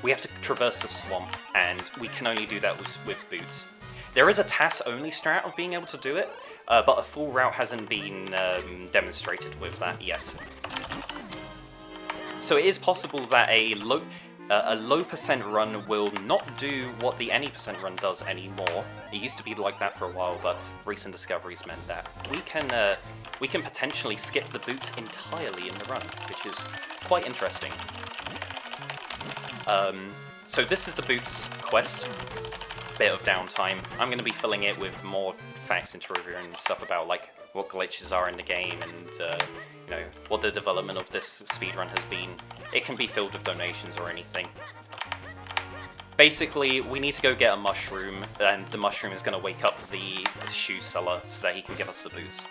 We have to traverse the swamp, and we can only do that with boots. There is a TAS-only strat of being able to do it, but a full route hasn't been demonstrated with that yet. So it is possible that a low percent run will not do what the any percent run does anymore. It used to be like that for a while, but recent discoveries meant that we can potentially skip the boots entirely in the run, which is quite interesting. So this is the boots quest. Bit of downtime. I'm going to be filling it with more facts and trivia and stuff about like what glitches are in the game and you know, what the development of this speedrun has been. It can be filled with donations or anything. Basically, we need to go get a mushroom, and the mushroom is going to wake up the shoe seller so that he can give us the boots.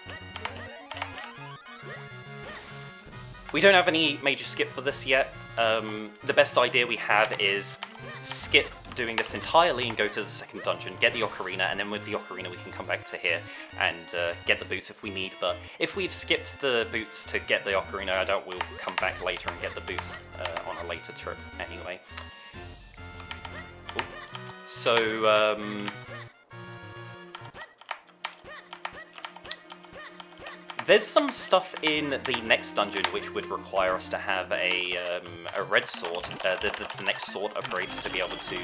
We don't have any major skip for this yet. The best idea we have is skip doing this entirely and go to the second dungeon, get the ocarina, and then with the ocarina we can come back to here and get the boots if we need. But if we've skipped the boots to get the ocarina, I doubt we'll come back later and get the boots on a later trip anyway. Ooh. So, there's some stuff in the next dungeon which would require us to have a red sword, the next sword upgrade to be able to,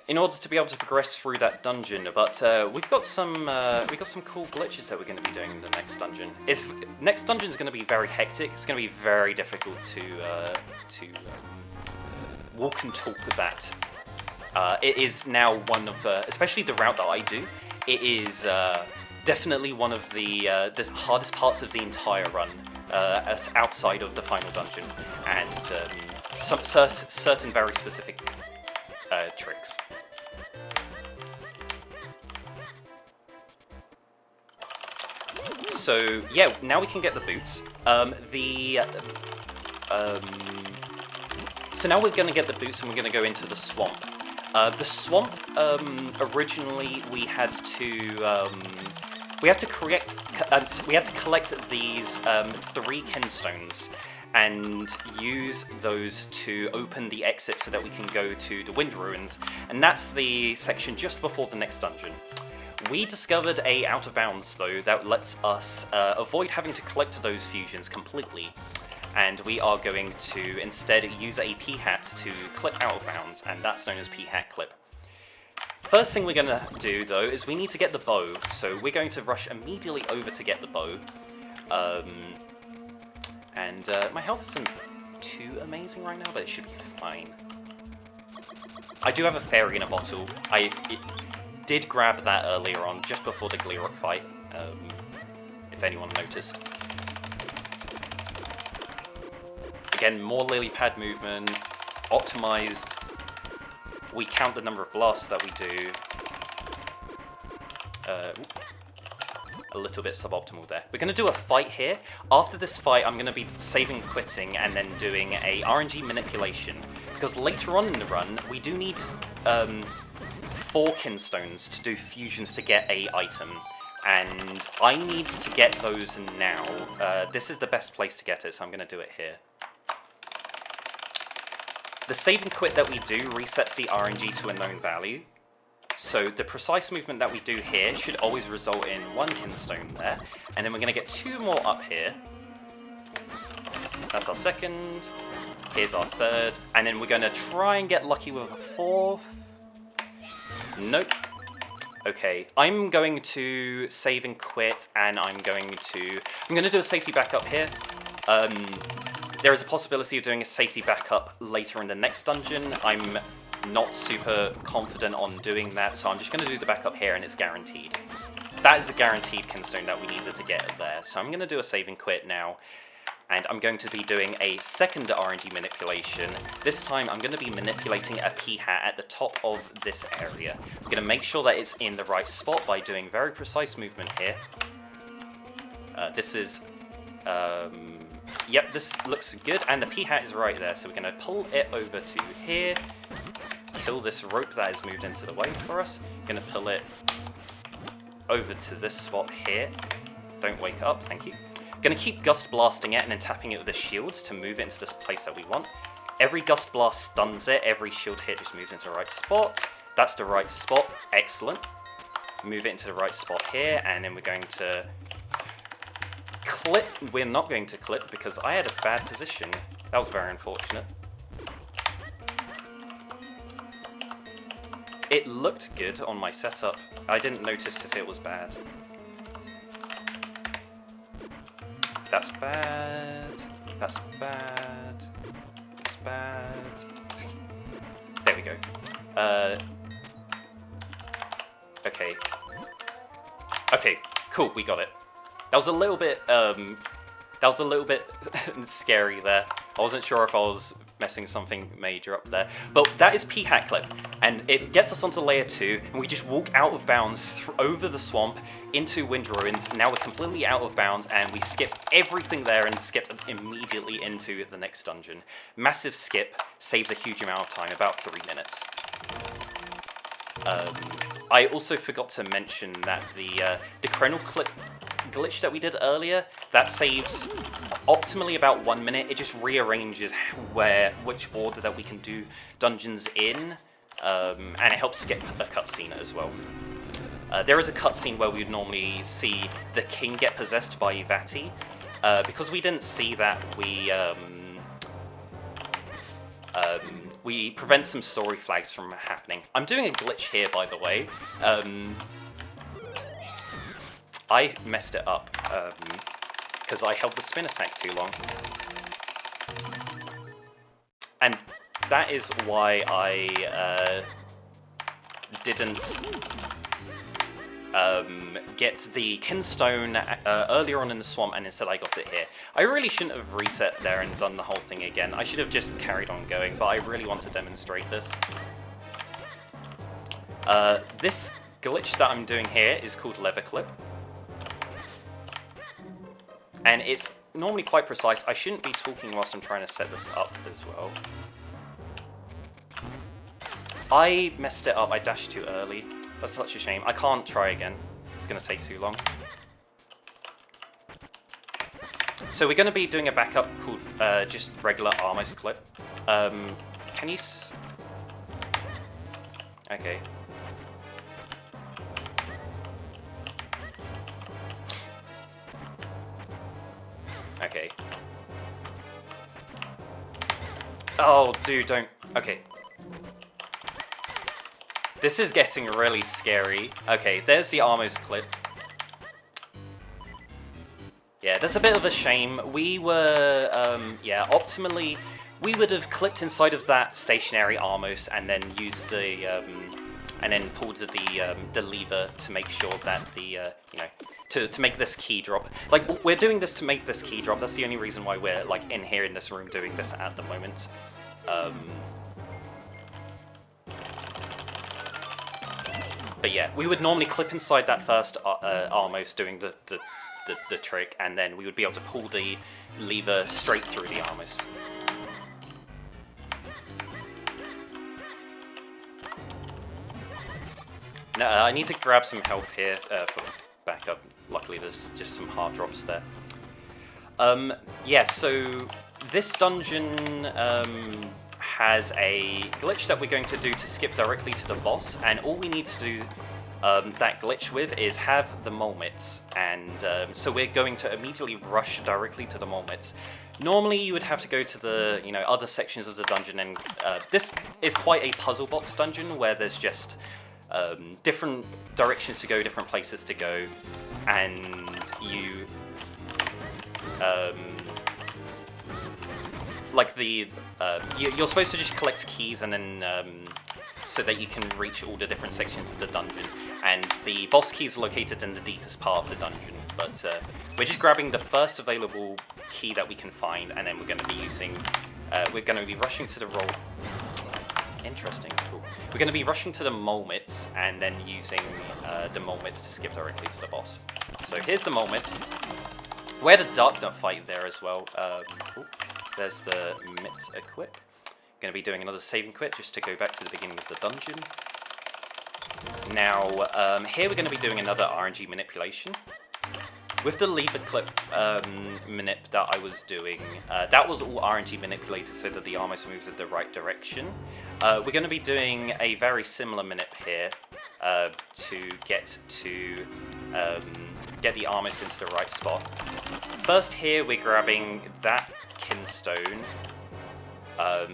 in order to be able to progress through that dungeon. But we've got some cool glitches that we're going to be doing in the next dungeon. Next dungeon is going to be very hectic. It's going to be very difficult to walk and talk with that. It is now one of, especially the route that I do. It is. Definitely one of the hardest parts of the entire run, outside of the final dungeon, and some certain very specific tricks. So yeah, now we can get the boots. So now we're going to get the boots and we're going to go into the swamp. The swamp, originally we had to collect these 3 kinstones and use those to open the exit so that we can go to the Wind Ruins, and that's the section just before the next dungeon. We discovered a out of bounds though that lets us avoid having to collect those fusions completely, and we are going to instead use a p-hat to clip out of bounds, and that's known as p-hat clip. First thing we're going to do, though, is we need to get the bow, so we're going to rush immediately over to get the bow. My health isn't too amazing right now, but it should be fine. I do have a fairy in a bottle. I did grab that earlier on, just before the Gleerock fight, if anyone noticed. Again, more lily pad movement, optimized. We count the number of blasts that we do. A little bit suboptimal there. We're going to do a fight here. After this fight, I'm going to be saving quitting and then doing a RNG manipulation. Because later on in the run, we do need 4 kinstones to do fusions to get a item. And I need to get those now. This is the best place to get it, so I'm going to do it here. The save and quit that we do resets the RNG to a known value. So the precise movement that we do here should always result in 1 kinstone there. And then we're going to get 2 more up here. That's our second. Here's our third. And then we're going to try and get lucky with a 4th. Nope. Okay, I'm going to save and quit, and I'm going to do a safety backup here. There is a possibility of doing a safety backup later in the next dungeon. I'm not super confident on doing that, so I'm just going to do the backup here, and it's guaranteed. That is the guaranteed kinstone that we needed to get there. So I'm going to do a save and quit now, and I'm going to be doing a second RNG manipulation. This time I'm going to be manipulating a p-hat at the top of this area. I'm going to make sure that it's in the right spot by doing very precise movement here. This is Yep, this looks good, and the P-hat is right there, so we're going to pull it over to here, kill this rope that has moved into the way for us, going to pull it over to this spot here, don't wake up, thank you. Going to keep Gust Blasting it and then tapping it with the shields to move it into this place that we want. Every Gust Blast stuns it, every shield hit just moves into the right spot. That's the right spot, excellent. Move it into the right spot here, and then we're going to clip. We're not going to clip because I had a bad position. That was very unfortunate. It looked good on my setup. I didn't notice if it was bad. That's bad. That's bad. It's bad. There we go. Okay. Okay, cool, we got it. That was a little bit, scary there. I wasn't sure if I was messing something major up there. But that is P-Hat Clip, and it gets us onto layer 2, and we just walk out of bounds over the swamp into Wind Ruins. Now we're completely out of bounds, and we skip everything there and skip immediately into the next dungeon. Massive skip, saves a huge amount of time, about 3 minutes. I also forgot to mention that the chronal clip glitch that we did earlier, that saves optimally about 1 minute. It just rearranges which order that we can do dungeons in, and it helps skip a cutscene as well. There is a cutscene where we would normally see the king get possessed by Ivati. Because we didn't see that, we prevent some story flags from happening. I'm doing a glitch here, by the way. I messed it up because I held the spin attack too long. And that is why I didn't get the Kinstone earlier on in the swamp, and instead I got it here. I really shouldn't have reset there and done the whole thing again. I should have just carried on going, but I really want to demonstrate this. This glitch that I'm doing here is called Lever Clip. And it's normally quite precise. I shouldn't be talking whilst I'm trying to set this up as well. I messed it up, I dashed too early. That's such a shame. I can't try again. It's going to take too long. So we're going to be doing a backup called just regular Armos Clip. Can you... Okay. Okay. Oh, dude, don't... Okay. This is getting really scary. Okay, there's the Armos Clip. Yeah, that's a bit of a shame. We were, yeah, optimally, we would have clipped inside of that stationary Armos and then used the, and then pulled the lever to make sure that the, you know, to make this key drop. Like, we're doing this to make this key drop. That's the only reason why we're, like, in here in this room doing this at the moment. But yeah, we would normally clip inside that first Armos doing the trick, and then we would be able to pull the lever straight through the Armos. Now, I need to grab some health here for backup. Luckily, there's just some heart drops there. Yeah, so this dungeon has a glitch that we're going to do to skip directly to the boss, and all we need to do that glitch with is have the Molmits, and so we're going to immediately rush directly to the Molmits. Normally you would have to go to the, you know, other sections of the dungeon, and this is quite a puzzle box dungeon where there's just different directions to go, different places to go, and you like the you're supposed to just collect keys and then so that you can reach all the different sections of the dungeon, and the boss keys are located in the deepest part of the dungeon, but we're just grabbing the first available key that we can find, and then we're going to be using we're going to be rushing to the roll. Interesting, cool. We're going to be rushing to the Molmits and then using the Molmits to skip directly to the boss. So here's the Molmits. We had a Dark Nut fight there as well. There's the Mitts equip. Going to be doing another save and quit just to go back to the beginning of the dungeon. Now, here we're going to be doing another RNG manipulation. With the lever clip manip that I was doing, that was all RNG manipulated so that the Armos moves in the right direction. We're going to be doing a very similar manip here to get the Armos into the right spot. First here we're grabbing that Kinstone,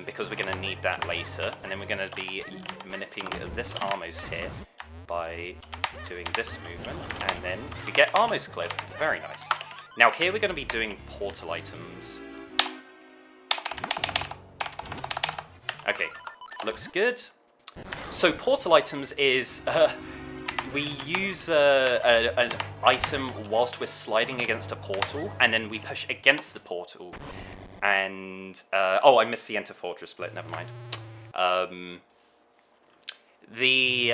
because we're going to need that later, and then we're going to be manipping this Armos here by doing this movement, and then we get Armos clip. Very nice. Now here we're going to be doing portal items. Okay, looks good. So portal items is we use an item whilst we're sliding against a portal, and then we push against the portal. And oh, I missed the Enter Fortress split. Never mind. We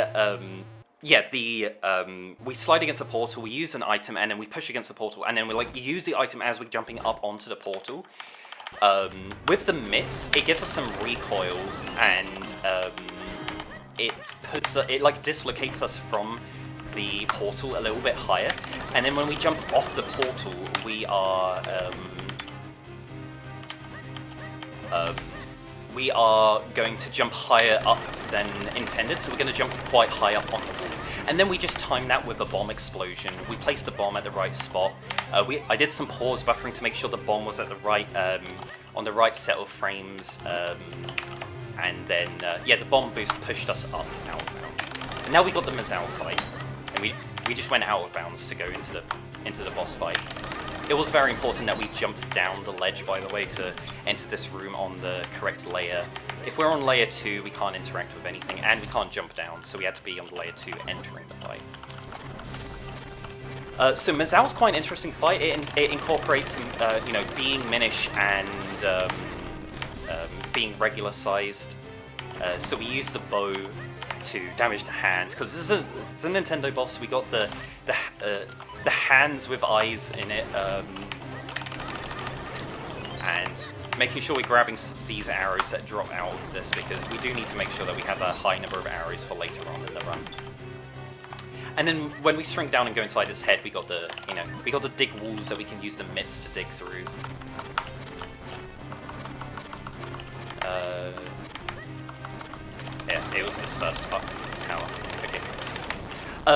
slide against the portal, we use an item, and then we push against the portal, and then we use the item as we're jumping up onto the portal. With the mitts, it gives us some recoil, and it dislocates us from the portal a little bit higher. And then when we jump off the portal, we are going to jump higher up than intended, so we're going to jump quite high up on the wall. And then we just time that with a bomb explosion. We placed a bomb at the right spot. I did some pause buffering to make sure the bomb was at the right, on the right set of frames. And then, the bomb boost pushed us up out of bounds. And now we got the Mazal fight, and we just went out of bounds to go into the boss fight. It was very important that we jumped down the ledge, by the way, to enter this room on the correct layer. If we're on layer 2, we can't interact with anything, and we can't jump down, so we had to be on layer 2 entering the fight. So Mazal's quite an interesting fight. It incorporates, being Minish and being regular sized. So we use the bow to damage the hands, because this is a Nintendo boss. We got the hands with eyes in it, and making sure we're grabbing these arrows that drop out of this, because we do need to make sure that we have a high number of arrows for later on in the run. And then when we shrink down and go inside its head, we got the dig walls that we can use the mitts to dig through. Yeah, it was this first tower. Okay.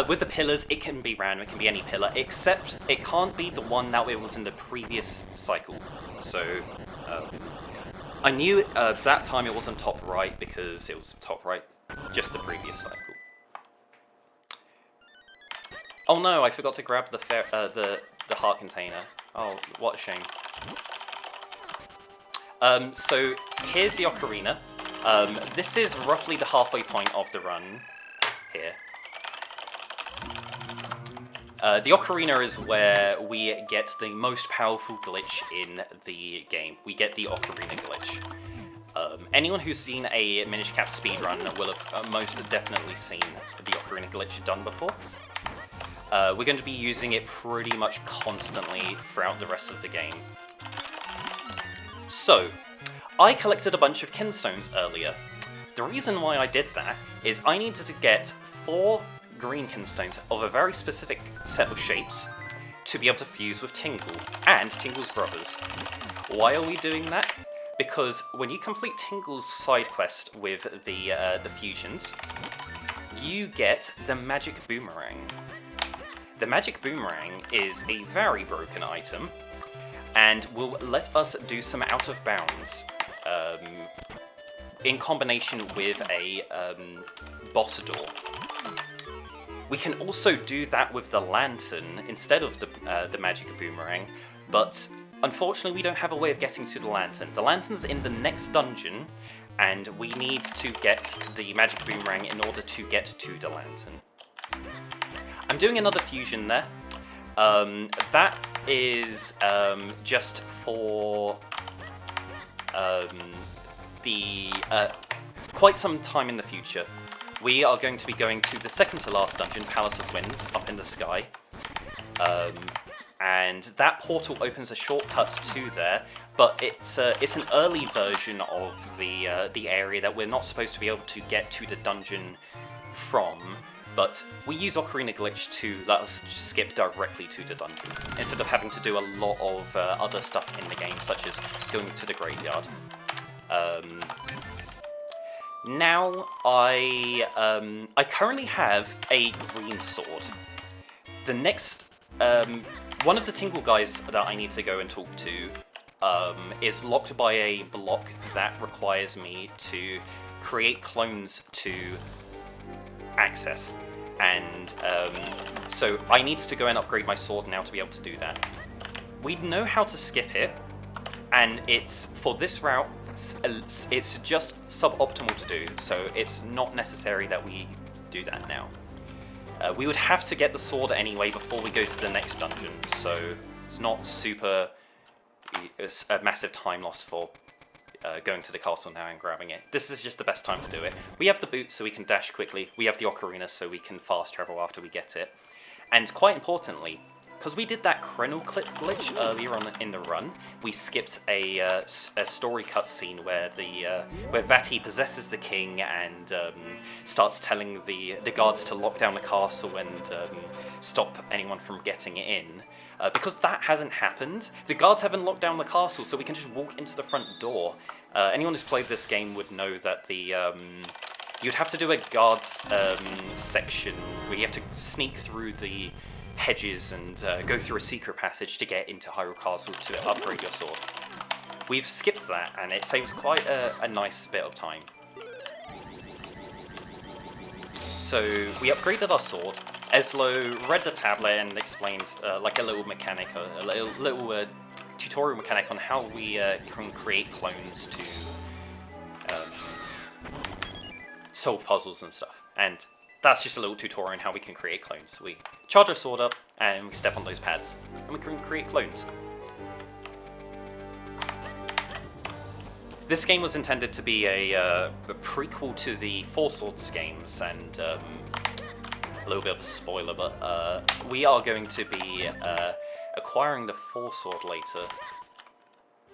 With the pillars, it can be random, it can be any pillar, except it can't be the one that it was in the previous cycle. So, I knew that time it wasn't top right, because it was top right just the previous cycle. Oh no, I forgot to grab the heart container. Oh, what a shame. So, here's the ocarina. This is roughly the halfway point of the run here. The ocarina is where we get the most powerful glitch in the game. We get the ocarina glitch. Anyone who's seen a Minish Cap speedrun will have most definitely seen the ocarina glitch done before. We're going to be using it pretty much constantly throughout the rest of the game. So, I collected a bunch of kinstones earlier. The reason why I did that is I needed to get 4 green kinstones of a very specific set of shapes to be able to fuse with Tingle and Tingle's brothers. Why are we doing that? Because when you complete Tingle's side quest with the fusions, you get the magic boomerang. The magic boomerang is a very broken item, and will let us do some out of bounds in combination with a boss door. We can also do that with the lantern instead of the magic boomerang, but unfortunately we don't have a way of getting to the lantern. The lantern's in the next dungeon, and we need to get the magic boomerang in order to get to the lantern. I'm doing another fusion there. That is just for quite some time in the future. We are going to be going to the second to last dungeon, Palace of Winds, up in the sky. and that portal opens a shortcut to there, but it's an early version of the area that we're not supposed to be able to get to the dungeon from, but we use Ocarina Glitch to let us just skip directly to the dungeon, instead of having to do a lot of other stuff in the game, such as going to the graveyard. Now, I currently have a green sword. The next, one of the Tingle guys that I need to go and talk to is locked by a block that requires me to create clones to access. And so I need to go and upgrade my sword now to be able to do that. We know how to skip it, and it's, for this route, it's just suboptimal to do, so it's not necessary that we do that now. We would have to get the sword anyway before we go to the next dungeon, so it's not super... It's a massive time loss for going to the castle now and grabbing it. This is just the best time to do it. We have the boots so we can dash quickly, we have the ocarina so we can fast travel after we get it. And quite importantly, because we did that chrono clip glitch earlier on in the run, we skipped a story cutscene where where Vati possesses the king and starts telling the guards to lock down the castle and stop anyone from getting in. Because that hasn't happened, the guards haven't locked down the castle, so we can just walk into the front door. Anyone who's played this game would know that you'd have to do a guards section where you have to sneak through the hedges and go through a secret passage to get into Hyrule Castle to upgrade your sword. We've skipped that, and it saves quite a nice bit of time. So we upgraded our sword. Eslo read the tablet and explained like a little mechanic, a little tutorial mechanic on how we can create clones to solve puzzles and stuff. And that's just a little tutorial on how we can create clones. We charge our sword up, and we step on those pads, and we can create clones. This game was intended to be a prequel to the Four Swords games, and a little bit of a spoiler, but we are going to be acquiring the Four Sword later,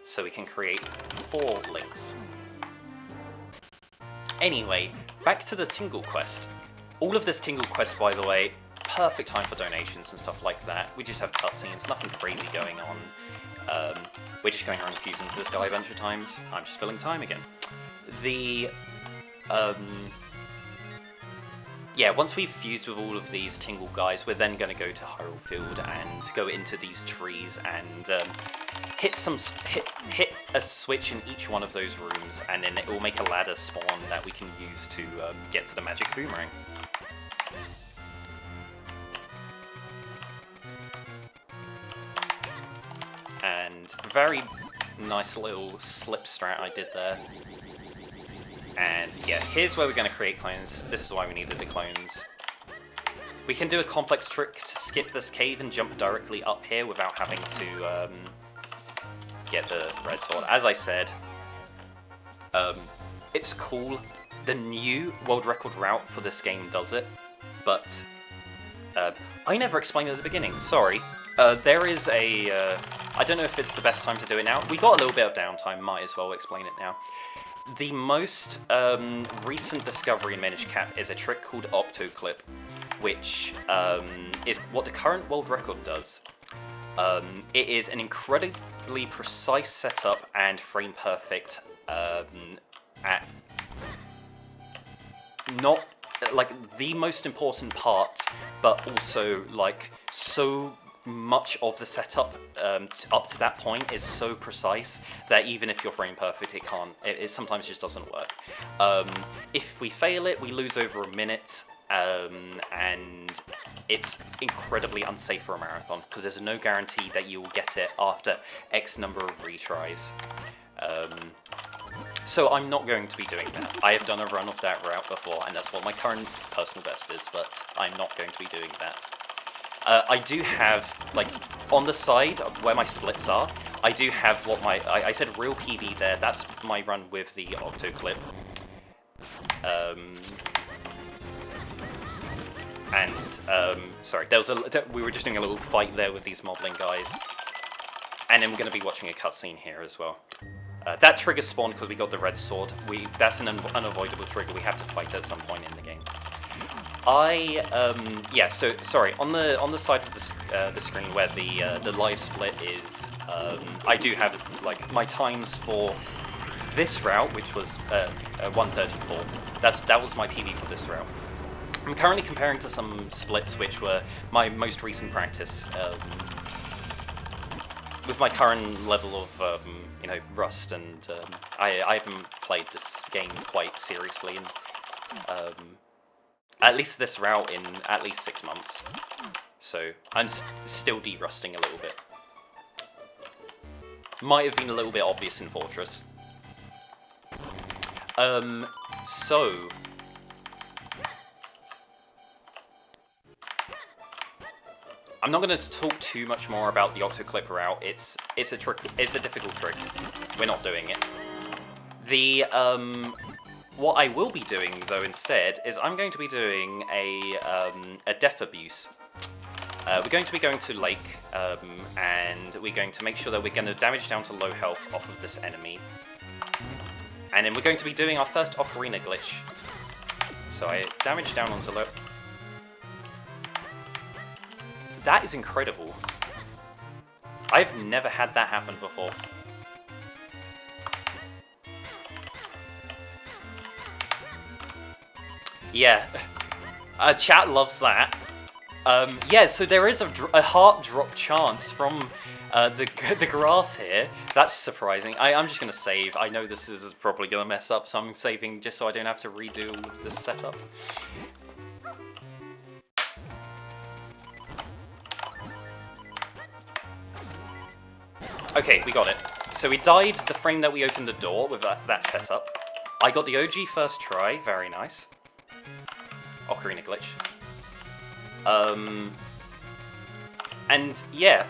so we can create 4 links. Anyway, back to the Tingle Quest. All of this Tingle Quest, by the way, perfect time for donations and stuff like that. We just have cutscenes, nothing crazy going on. We're just going around fusing to this guy a bunch of times. I'm just filling time again. Yeah, once we've fused with all of these Tingle guys, we're then going to go to Hyrule Field and go into these trees and hit a switch in each one of those rooms, and then it will make a ladder spawn that we can use to get to the magic boomerang. And very nice little slip strat I did there. And yeah, here's where we're going to create clones. This is why we needed the clones. We can do a complex trick to skip this cave and jump directly up here without having to get the red sword. As I said, it's cool. The new world record route for this game does it, but I never explained it at the beginning, sorry. There is a... I don't know if it's the best time to do it now. We got a little bit of downtime, might as well explain it now. The most recent discovery in Minish Cap is a trick called Octoclip, which is what the current world record does. It is an incredibly precise setup and frame perfect at not like the most important part, but also like so much of the setup up to that point is so precise that even if you're frame perfect, it sometimes just doesn't work. If we fail it, we lose over a minute, and it's incredibly unsafe for a marathon because there's no guarantee that you will get it after X number of retries. So I'm not going to be doing that. I have done a run of that route before, and that's what my current personal best is, but I'm not going to be doing that. I do have, like, on the side where my splits are, I do have what I said real PB there, that's my run with the And, sorry, we were just doing a little fight there with these moblin guys. And then we're going to be watching a cutscene here as well. That trigger spawned because we got the red sword. That's an unavoidable trigger we have to fight at some point in the game. Yeah, so, sorry, on the side of the screen where the live split is, I do have, like, my times for this route, which was 134. That was my PB for this route. I'm currently comparing to some splits which were my most recent practice, with my current level of, you know, rust, and I haven't played this game quite seriously, and at least this route in at least 6 months. So I'm still de-rusting a little bit. Might have been a little bit obvious in Fortress. So I'm not going to talk too much more about the Octoclip route. It's a trick. It's a difficult trick. We're not doing it. What I will be doing though instead is I'm going to be doing a death abuse. We're going to be going to Lake, and we're going to make sure that we're going to damage down to low health off of this enemy. And then we're going to be doing our first Ocarina glitch. So I damage down onto low... That is incredible. I've never had that happen before. Yeah, chat loves that. Yeah, so there is a heart drop chance from the grass here. That's surprising. I'm just going to save. I know this is probably going to mess up, so I'm saving just so I don't have to redo all of this setup. Okay, we got it. So we died the frame that we opened the door with that setup. I got the OG first try. Very nice. Ocarina glitch. And yeah,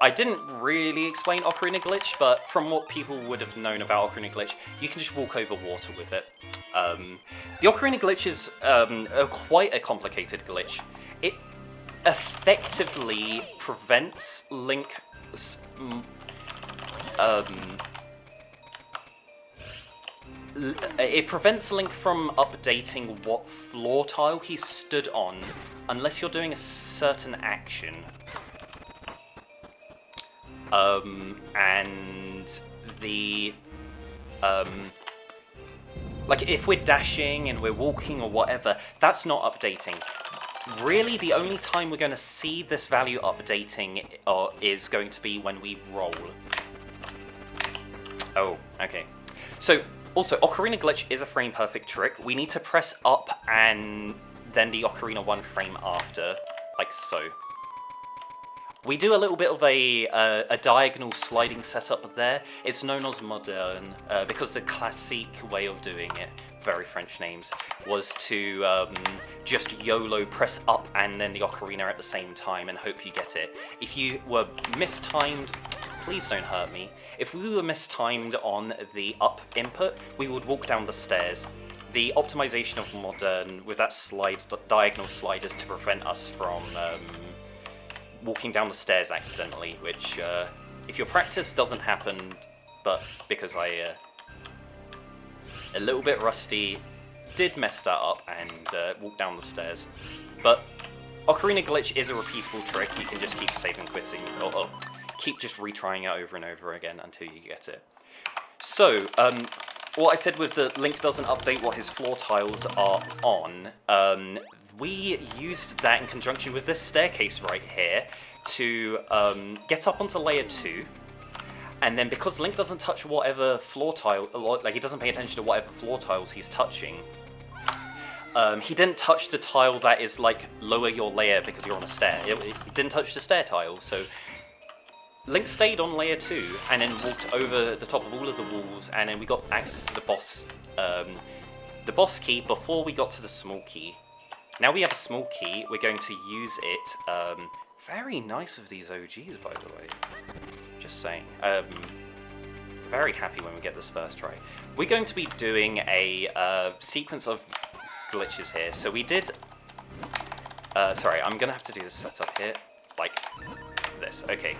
I didn't really explain Ocarina glitch, but from what people would have known about Ocarina glitch, you can just walk over water with it. The Ocarina glitch is quite a complicated glitch. It effectively prevents Link... it prevents Link from updating what floor tile he stood on, unless you're doing a certain action. And the... like, if we're dashing and we're walking or whatever, that's not updating. Really, the only time we're going to see this value updating is going to be when we roll. Oh, okay. So... also, Ocarina Glitch is a frame-perfect trick. We need to press up and then the Ocarina 1 frame after, like so. We do a little bit of a diagonal sliding setup there. It's known as modern, because the classique way of doing it, very French names, was to just YOLO press up and then the Ocarina at the same time and hope you get it. If you were mistimed, please don't hurt me. If we were mistimed on the up input, we would walk down the stairs. The optimization of modern with that diagonal slide is to prevent us from walking down the stairs accidentally, which if your practice doesn't happen, but because I a little bit rusty, did mess that up and walk down the stairs. But Ocarina Glitch is a repeatable trick. You can just keep saving, quitting, or keep just retrying it over and over again until you get it. So, what I said with the Link doesn't update what his floor tiles are on, we used that in conjunction with this staircase right here to get up onto layer 2. And then because Link doesn't touch whatever floor tile, like he doesn't pay attention to whatever floor tiles he's touching, he didn't touch the tile that is like lower your layer because you're on a stair. He didn't touch the stair tile, so Link stayed on layer 2 and then walked over the top of all of the walls, and then we got access to the boss key before we got to the small key. Now we have a small key, we're going to use it. Very nice of these OGs, by the way. Just saying. Very happy when we get this first try. We're going to be doing a sequence of glitches here. So we did Sorry, I'm gonna have to do this setup here. Like this. Okay.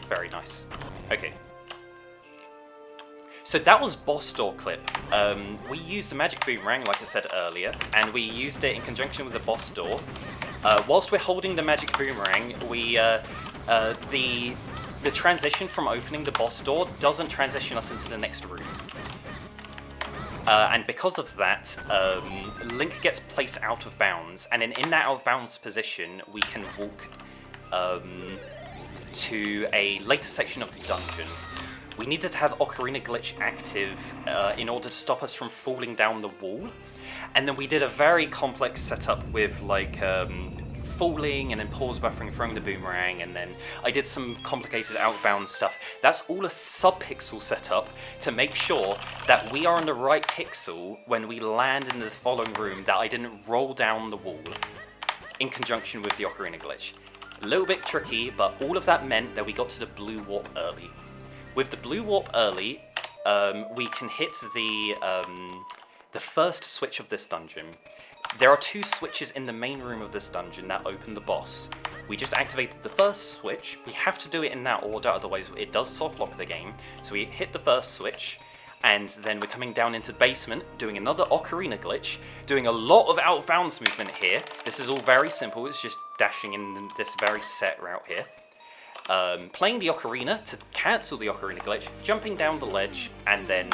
Very nice. Okay. So that was boss door clip. We used the magic boomerang, like I said earlier, and we used it in conjunction with the boss door. Whilst we're holding the magic boomerang, we the transition from opening the boss door doesn't transition us into the next room. And because of that, Link gets placed out of bounds, and in that out of bounds position, we can walk to a later section of the dungeon. We needed to have Ocarina Glitch active in order to stop us from falling down the wall. And then we did a very complex setup with like falling and then pause buffering, throwing the boomerang, and then I did some complicated outbound stuff. That's all a sub-pixel setup to make sure that we are on the right pixel when we land in the following room, that I didn't roll down the wall in conjunction with the Ocarina Glitch. A little bit tricky, but all of that meant that we got to the blue warp early. With the blue warp early, we can hit the first switch of this dungeon. There are 2 switches in the main room of this dungeon that open the boss. We just activated the first switch. We have to do it in that order, otherwise it does softlock the game. So we hit the first switch, and then we're coming down into the basement, doing another Ocarina Glitch, doing a lot of out of bounds movement here. This is all very simple, it's just dashing in this very set route here. Playing the ocarina to cancel the Ocarina Glitch, jumping down the ledge, and then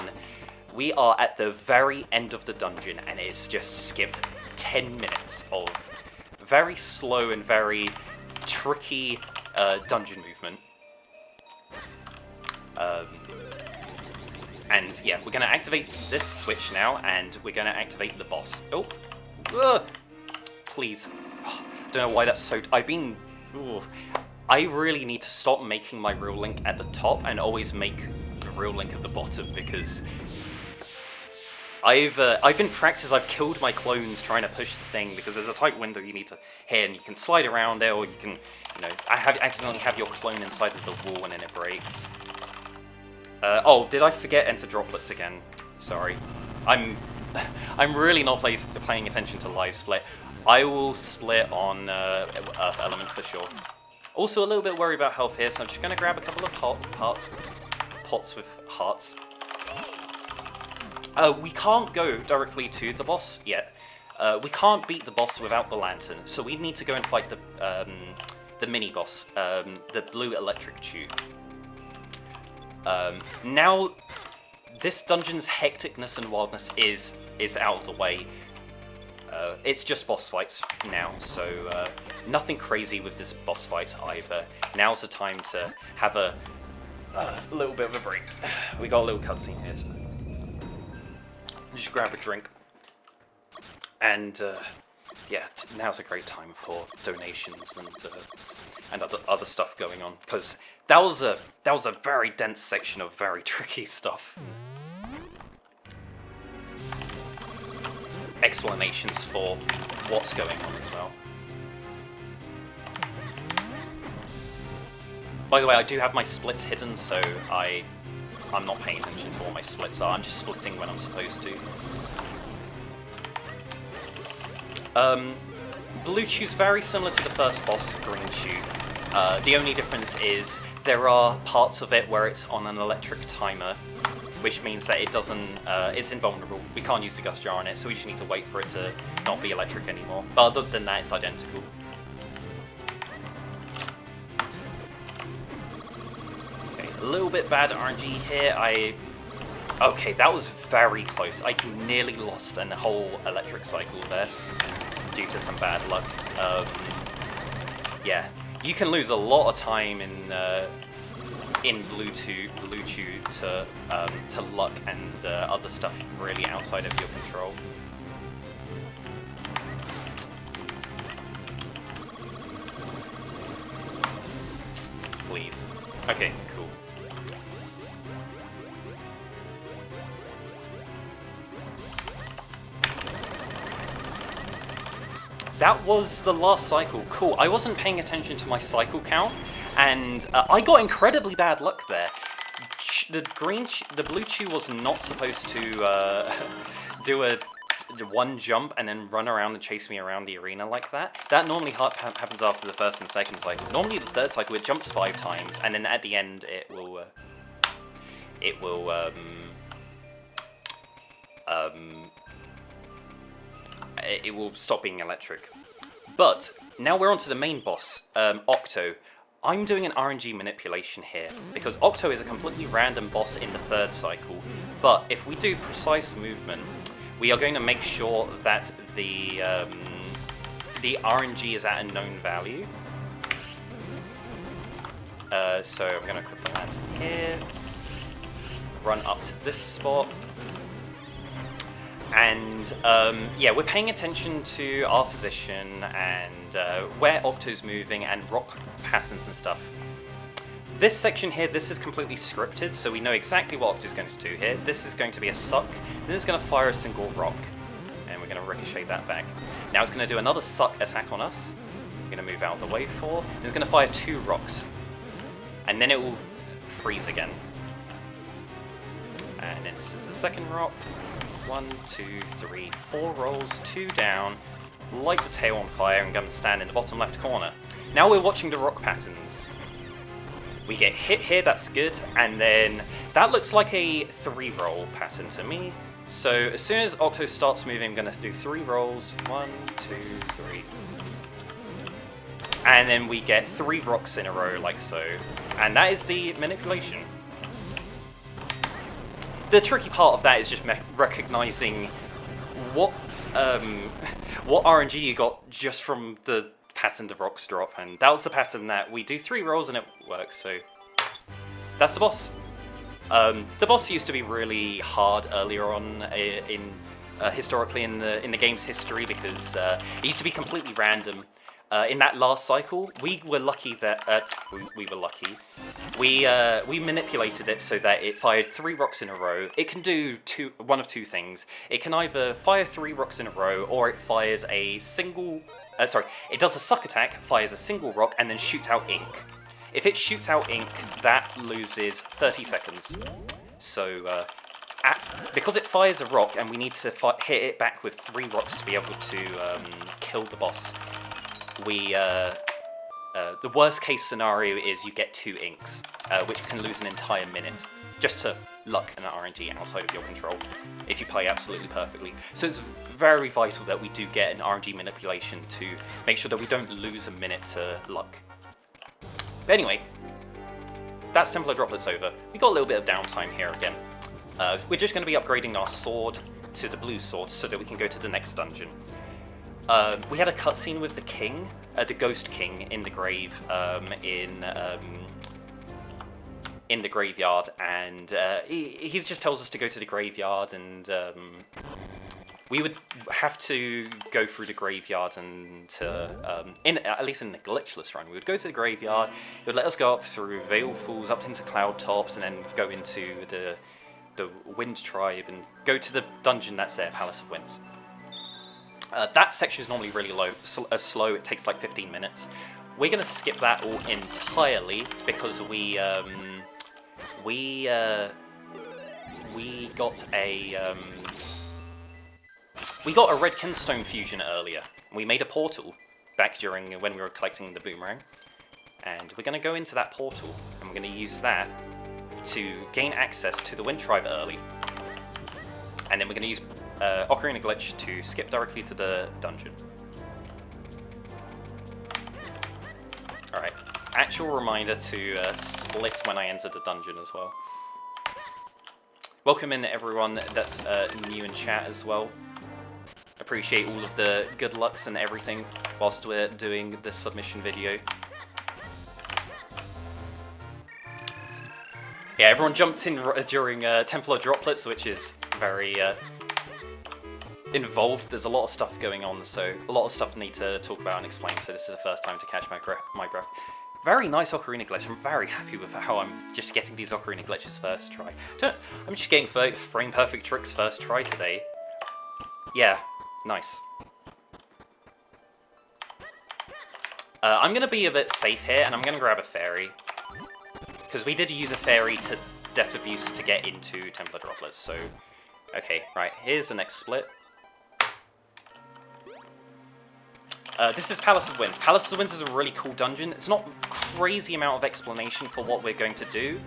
we are at the very end of the dungeon, and it's just skipped 10 minutes of very slow and very tricky dungeon movement. And yeah, we're going to activate this switch now, and we're going to activate the boss. Oh, please. Oh, I don't know why that's so... I really need to stop making my real Link at the top and always make the real Link at the bottom, because I've in practice I've killed my clones trying to push the thing, because there's a tight window you need to hit, and you can slide around it, or you can, you know, accidentally have your clone inside of the wall and then it breaks. Oh, did I forget enter droplets again? Sorry, I'm really not paying attention to live split. I will split on Earth Element for sure. Also a little bit worried about health here, so I'm just going to grab a couple of pots with hearts. We can't go directly to the boss yet. We can't beat the boss without the lantern, so we need to go and fight the mini-boss, the blue electric tube. Now, this dungeon's hecticness and wildness is out of the way. It's just boss fights now, so nothing crazy with this boss fight either. Now's the time to have a little bit of a break. We got a little cutscene here, so just grab a drink. And yeah, now's a great time for donations and other stuff going on, because that was a very dense section of very tricky stuff. Explanations for what's going on as well. By the way, I do have my splits hidden, so I'm not paying attention to what my splits are. I'm just splitting when I'm supposed to. Blue Tube's very similar to the first boss, Green Tube. The only difference is there are parts of it where it's on an electric timer, which means that it doesn't, it's invulnerable. We can't use the Gust Jar on it, so we just need to wait for it to not be electric anymore. But other than that, it's identical. Okay, a little bit bad RNG here. Okay, that was very close. I nearly lost a whole electric cycle there due to some bad luck. Yeah, you can lose a lot of time in Blue Tube to luck and other stuff really outside of your control. Please. Okay, cool. That was the last cycle. Cool. I wasn't paying attention to my cycle count, And I got incredibly bad luck there. The blue chew was not supposed to do a one jump and then run around and chase me around the arena like that. That normally happens after the first and second cycle. Normally the third cycle it jumps 5 times, and then at the end it will stop being electric. But now we're on to the main boss, Octo. I'm doing an RNG manipulation here, because Octo is a completely random boss in the third cycle, but if we do precise movement, we are going to make sure that the RNG is at a known value. So I'm going to equip the lantern here, run up to this spot, and yeah, we're paying attention to our position and where Octo's moving and rock patterns and stuff. This section here, this is completely scripted, so we know exactly what Octo's going to do here. This is going to be a suck, then it's going to fire a single rock, and we're going to ricochet that back. Now it's going to do another suck attack on us. We're going to move out of the way for, and it's going to fire 2 rocks, and then it will freeze again. And then this is the second rock. 1, 2, 3, 4 rolls, 2 down, light the tail on fire, and going to stand in the bottom left corner. Now we're watching the rock patterns. We get hit here, that's good, and then that looks like a 3-roll pattern to me. So as soon as Octo starts moving, I'm going to do 3 rolls. 1, 2, 3. And then we get 3 rocks in a row, like so. And that is the manipulation. The tricky part of that is just recognizing what RNG you got just from the pattern the rocks drop, and that was the pattern that we do 3 rolls and it works, so that's the boss. The boss used to be really hard earlier on historically in the game's history, because it used to be completely random. In that last cycle, we were lucky that we manipulated it so that it fired 3 rocks in a row. It can do one of 2 things. It can either fire 3 rocks in a row, or it fires a single. It does a suck attack, fires a single rock, and then shoots out ink. If it shoots out ink, that loses 30 seconds. So because it fires a rock, and we need to hit it back with 3 rocks to be able to kill the boss. The worst case scenario is you get 2 inks, which can lose an entire minute, just to luck and RNG outside of your control, if you play absolutely perfectly. So it's very vital that we do get an RNG manipulation to make sure that we don't lose a minute to luck. But anyway, that's Templar Droplets over. We got a little bit of downtime here again. We're just going to be upgrading our sword to the blue sword so that we can go to the next dungeon. We had a cutscene with the king, the ghost king, in the grave, in the graveyard, and he just tells us to go to the graveyard, and we would have to go through the graveyard and at least in the glitchless run, we would go to the graveyard. It would let us go up through Veilfuls, up into Cloud Tops, and then go into the Wind Tribe and go to the dungeon that's there, Palace of Winds. That section is normally really slow. It takes like 15 minutes. We're going to skip that all entirely because we got a red kinstone fusion earlier. We made a portal back when we were collecting the boomerang, and we're going to go into that portal and we're going to use that to gain access to the Wind Tribe early, and then we're going to use Ocarina Glitch to skip directly to the dungeon. Alright, actual reminder to split when I enter the dungeon as well. Welcome in everyone that's new in chat as well. Appreciate all of the good lucks and everything whilst we're doing this submission video. Yeah, everyone jumped in during Templar Droplets, which is very involved. There's a lot of stuff going on, so a lot of stuff I need to talk about and explain, so this is the first time to catch my breath. Very nice Ocarina Glitch. I'm very happy with how I'm just getting these Ocarina Glitches first try. I'm just getting frame perfect tricks first try today. Yeah, nice. I'm going to be a bit safe here, and I'm going to grab a fairy. Because we did use a fairy to Death Abuse to get into Templar Droplets, so... Okay, right, here's the next split. This is Palace of Winds. Palace of Winds is a really cool dungeon. It's not a crazy amount of explanation for what we're going to do.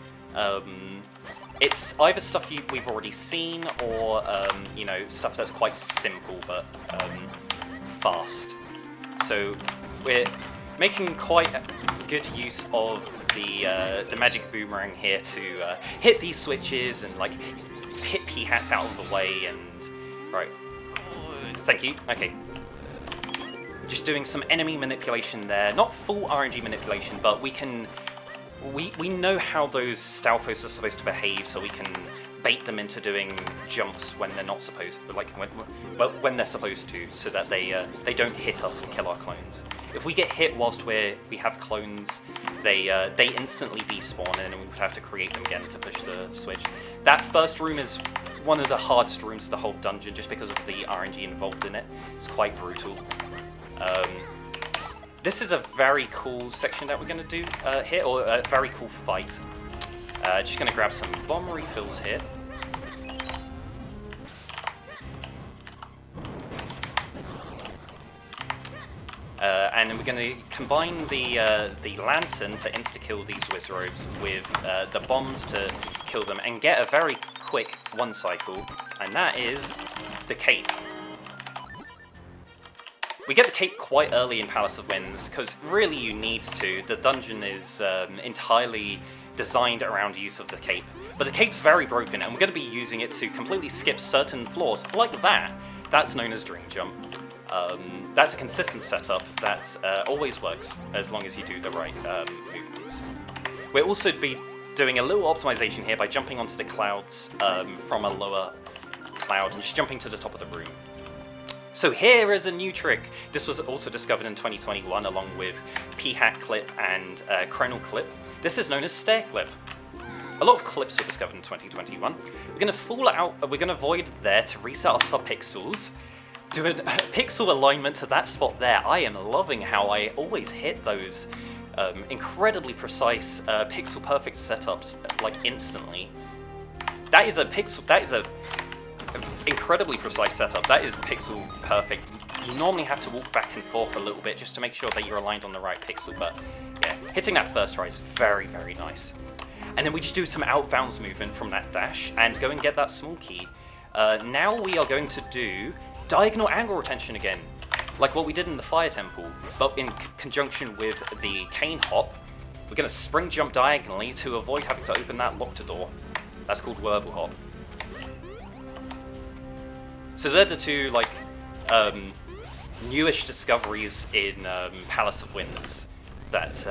It's either stuff we've already seen, or, you know, stuff that's quite simple but fast. So we're making quite good use of the magic boomerang here to hit these switches and, like, hit P-hats out of the way and... Right. Thank you. Okay. Just doing some enemy manipulation there. Not full RNG manipulation, but we can... We know how those Stalfos are supposed to behave, so we can bait them into doing jumps when they're not supposed, like when they're supposed to, so that they don't hit us and kill our clones. If we get hit whilst we have clones, they instantly despawn, and we would have to create them again to push the switch. That first room is one of the hardest rooms of the whole dungeon, just because of the RNG involved in it. It's quite brutal. This is a very cool section that we're going to do here, or a very cool fight. Just going to grab some bomb refills here. And we're going to combine the lantern to insta-kill these Wizrobes with the bombs to kill them, and get a very quick one cycle, and that is the cape. We get the cape quite early in Palace of Winds, because really you need to. The dungeon is entirely designed around use of the cape. But the cape's very broken, and we're going to be using it to completely skip certain floors, like that. That's known as Dream Jump. That's a consistent setup that always works, as long as you do the right movements. We'll also be doing a little optimization here by jumping onto the clouds from a lower cloud, and just jumping to the top of the room. So here is a new trick. This was also discovered in 2021 along with P-Hat Clip and Krenel Clip. This is known as Stair Clip. A lot of clips were discovered in 2021. We're going to fall out, we're going to void there to reset our subpixels. Do a pixel alignment to that spot there. I am loving how I always hit those incredibly precise pixel perfect setups like instantly. That is a incredibly precise setup. That is pixel perfect. You normally have to walk back and forth a little bit just to make sure that you're aligned on the right pixel, but yeah, hitting that first right is very, very nice. And then we just do some out of bounds movement from that dash and go and get that small key. Now we are going to do diagonal angle retention again, like what we did in the Fire Temple, but in conjunction with the cane hop. We're going to spring jump diagonally to avoid having to open that locked door. That's called Werble Hop. So they're the two, like, newish discoveries in Palace of Winds that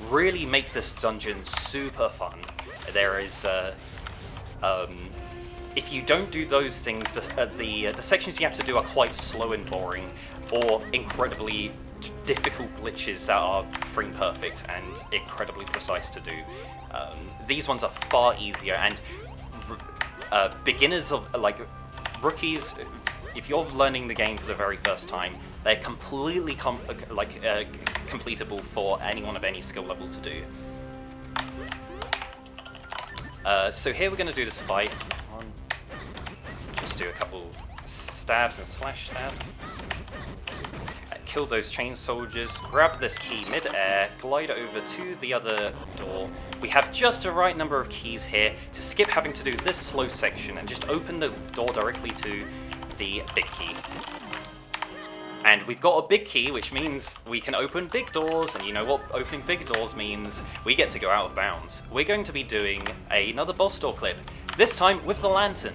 really make this dungeon super fun. There is, if you don't do those things, the sections you have to do are quite slow and boring, or incredibly difficult glitches that are frame perfect and incredibly precise to do. These ones are far easier, and beginners of, like, rookies, if you're learning the game for the very first time, they're completely completable for anyone of any skill level to do. So here we're going to do this fight. Just do a couple stabs and slash stabs. Kill those chain soldiers, grab this key mid-air, glide over to the other door. We have just the right number of keys here to skip having to do this slow section and just open the door directly to the big key. And we've got a big key, which means we can open big doors, and you know what opening big doors means? We get to go out of bounds. We're going to be doing another boss door clip, this time with the lantern.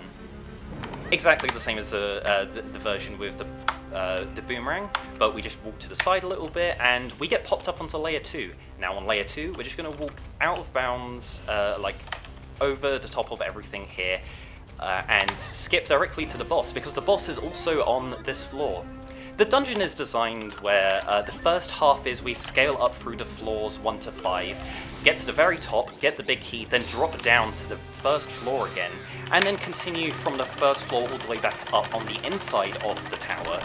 Exactly the same as the version with the boomerang, but we just walk to the side a little bit and we get popped up onto layer 2. Now on layer 2, we're just going to walk out of bounds, like over the top of everything here, and skip directly to the boss, because the boss is also on this floor. The dungeon is designed where the first half is we scale up through the floors 1 to 5, get to the very top, get the big key, then drop down to the first floor again, and then continue from the first floor all the way back up on the inside of the tower,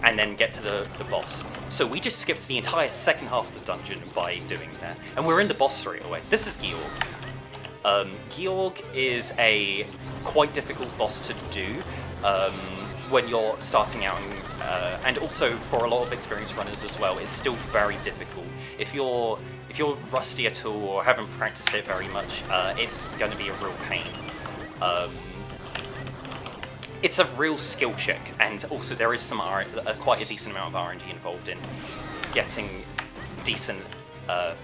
and then get to the boss. So we just skipped the entire second half of the dungeon by doing that. And we're in the boss straight away. This is Georg. Georg is a quite difficult boss to do when you're starting out, and also for a lot of experienced runners as well, it's still very difficult. If you're rusty at all or haven't practiced it very much, it's going to be a real pain. It's a real skill check, and also there is some quite a decent amount of RNG involved in getting decent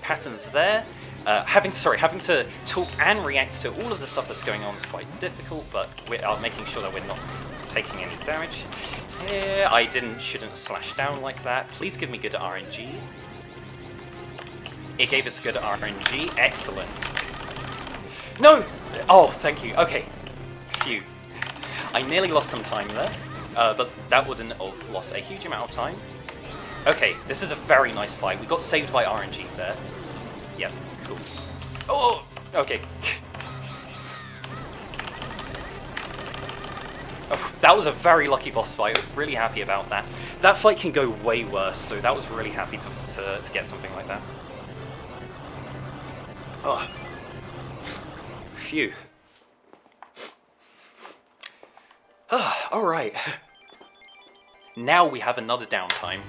patterns there. Having to talk and react to all of the stuff that's going on is quite difficult, but we are making sure that we're not taking any damage. Yeah, I shouldn't slash down like that. Please give me good RNG. It gave us good RNG. Excellent. No! Oh, thank you. Okay. Phew. I nearly lost some time there, but that wouldn't have lost a huge amount of time. Okay, this is a very nice fight. We got saved by RNG there. Yep, cool. Oh, okay. Oh, that was a very lucky boss fight. Really happy about that. That fight can go way worse, so that was really happy to get something like that. Oh. Phew. Alright. Now we have another downtime.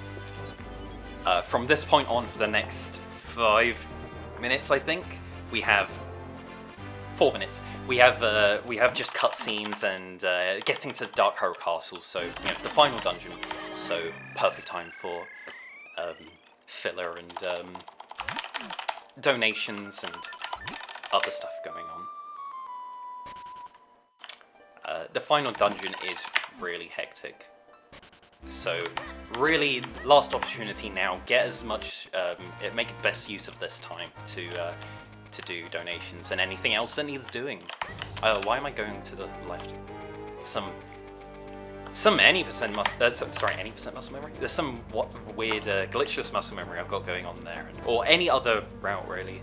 From this point on, for the next 5 minutes, I think, we have 4 minutes. We have just cutscenes and getting to Dark Horror Castle, so the final dungeon. So perfect time for filler and donations and other stuff going on. The final dungeon is really hectic. So really, last opportunity now. Get as much, make the best use of this time to do donations and anything else that needs doing. Why am I going to the left? Some any percent muscle memory. There's some weird glitchless muscle memory I've got going on there, or any other route really.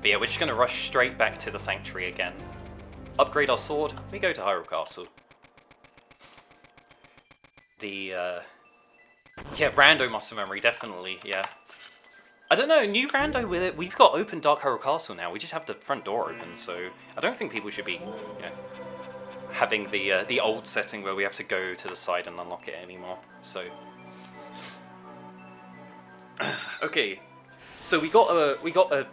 But yeah, we're just gonna rush straight back to the sanctuary again. Upgrade our sword. We go to Hyrule Castle. Yeah, rando muscle memory, definitely, yeah. I don't know, new rando with it. We've got open Dark Horror Castle now. We just have the front door open, so I don't think people should be, having the old setting where we have to go to the side and unlock it anymore. So, okay, so we got a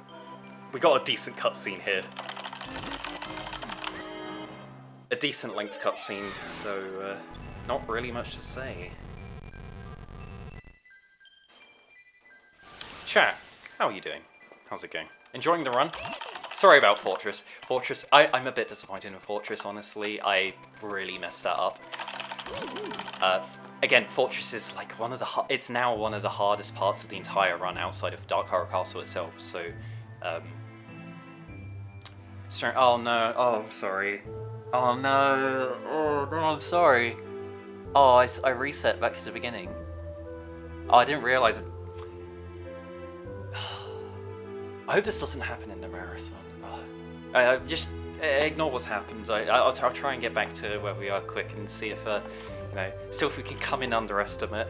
decent cutscene here. A decent length cutscene, so not really much to say. Chat, how are you doing? How's it going? Enjoying the run? Sorry about Fortress. I'm a bit disappointed in Fortress, honestly. I really messed that up. Again, Fortress is like it's now one of the hardest parts of the entire run outside of Dark Horror Castle itself, so oh no, oh I'm sorry. Oh no, I'm sorry. Oh, I reset back to the beginning. Oh, I didn't realise it. I hope this doesn't happen in the marathon. Oh. Just ignore what's happened. I'll try and get back to where we are quick and see if, still if we can come in under estimate.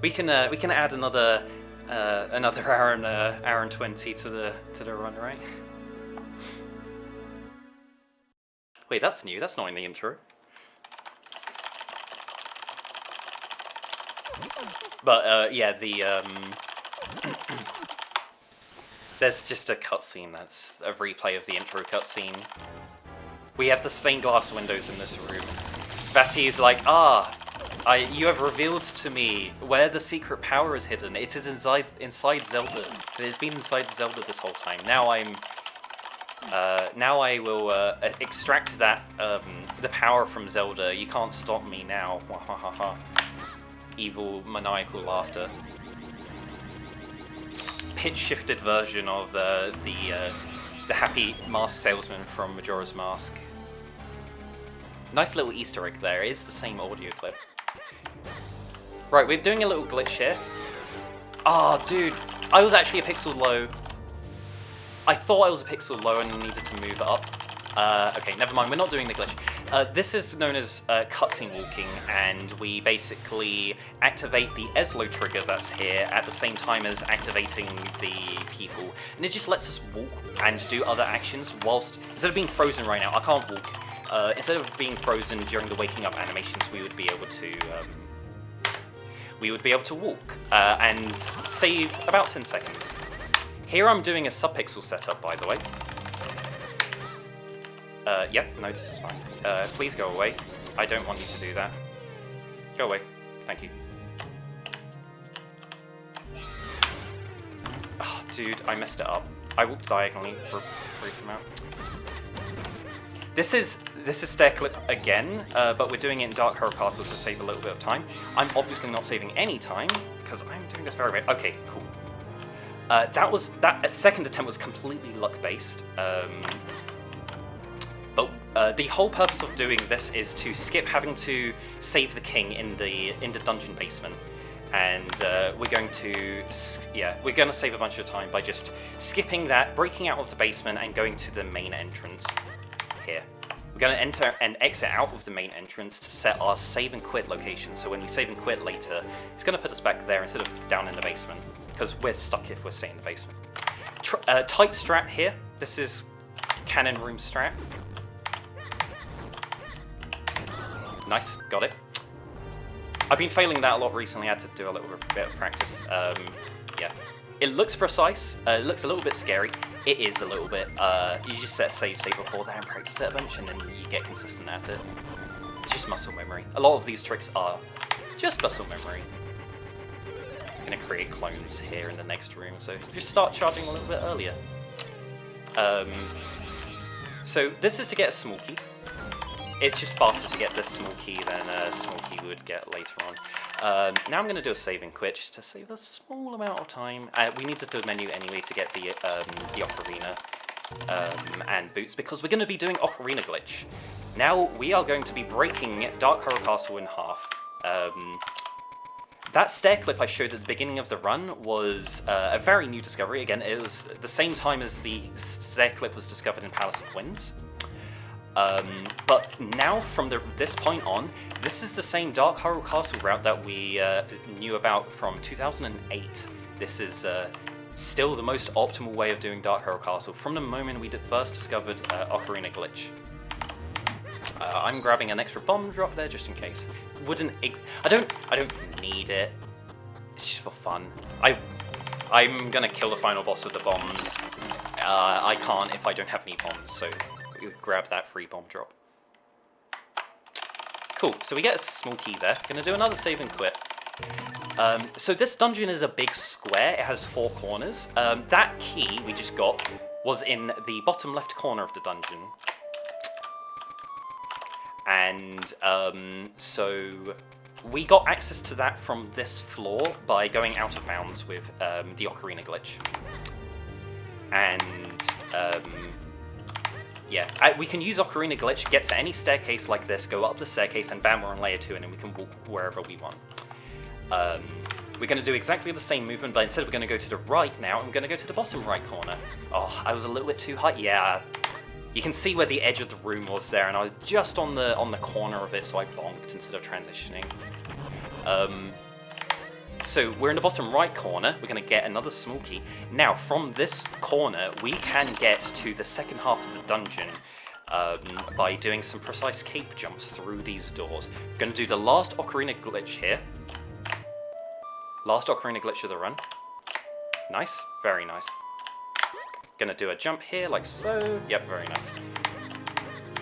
We can add another hour and 20 to the run, right? Wait, that's new. That's not in the intro. But yeah, there's just a cutscene that's a replay of the intro cutscene. We have the stained glass windows in this room. Vati is like, you have revealed to me where the secret power is hidden. It is inside Zelda. It has been inside Zelda this whole time. Now I will extract that the power from Zelda. You can't stop me now. Evil maniacal laughter. Pitch shifted version of the happy mask salesman from Majora's Mask. Nice little Easter egg there. It is the same audio clip. Right, we're doing a little glitch here. Oh, dude, I was actually a pixel low. I thought I was a pixel low and needed to move up. Okay, never mind, we're not doing the glitch. This is known as cutscene walking, and we basically activate the ESLO trigger that's here at the same time as activating the people. And it just lets us walk and do other actions whilst, instead of being frozen right now, I can't walk. Instead of being frozen during the waking up animations, we would be able to walk and save about 10 seconds. Here I'm doing a subpixel setup, by the way. Yep, no, this is fine. Please go away. I don't want you to do that. Go away. Thank you. Oh, dude, I messed it up. I walked diagonally for a brief amount. This is stair clip again, but we're doing it in Dark Horror Castle to save a little bit of time. I'm obviously not saving any time, because I'm doing this very, very... Okay, cool. That second attempt was completely luck-based. But the whole purpose of doing this is to skip having to save the king in the dungeon basement, and we're going to save a bunch of time by just skipping that, breaking out of the basement, and going to the main entrance here. We're going to enter and exit out of the main entrance to set our save and quit location. So when we save and quit later, it's going to put us back there instead of down in the basement, because we're stuck if we're staying in the basement. Tight strat here. This is cannon room strat. Nice, got it. I've been failing that a lot recently. I had to do a little bit of practice. Yeah, it looks precise. It looks a little bit scary. It is a little bit. You just set a save state before that and practice it a bunch, and then you get consistent at it. It's just muscle memory. A lot of these tricks are just muscle memory. I'm gonna create clones here in the next room, so just start charging a little bit earlier. So this is to get a small key. It's just faster to get this small key than a small key we would get later on. Now I'm going to do a save and quit just to save a small amount of time. We need the menu anyway to get the Ocarina and boots, because we're going to be doing Ocarina glitch. Now we are going to be breaking Dark Horror Castle in half. That stair clip I showed at the beginning of the run was a very new discovery. Again, it was the same time as the stair clip was discovered in Palace of Winds. But now, from this point on, this is the same Dark Horror Castle route that we knew about from 2008. This is still the most optimal way of doing Dark Horror Castle from the moment we first discovered Ocarina Glitch. I'm grabbing an extra bomb drop there just in case. I don't need it. It's just for fun. I'm gonna kill the final boss with the bombs. I can't if I don't have any bombs, so grab that free bomb drop. Cool, so we get a small key there. Gonna do another save and quit. So this dungeon is a big square. It has 4 corners. That key we just got was in the bottom left corner of the dungeon. And so we got access to that from this floor by going out of bounds with the Ocarina glitch. And yeah, we can use Ocarina Glitch, get to any staircase like this, go up the staircase, and bam, we're on layer 2, and then we can walk wherever we want. We're going to do exactly the same movement, but instead we're going to go to the right now, and we're going to go to the bottom right corner. Oh, I was a little bit too high. Yeah, you can see where the edge of the room was there, and I was just on the corner of it, so I bonked instead of transitioning. So we're in the bottom right corner, we're going to get another small key. Now, from this corner, we can get to the second half of the dungeon by doing some precise cape jumps through these doors. We're going to do the last Ocarina glitch here. Last Ocarina glitch of the run. Nice, very nice. Gonna do a jump here, like so. Yep, very nice.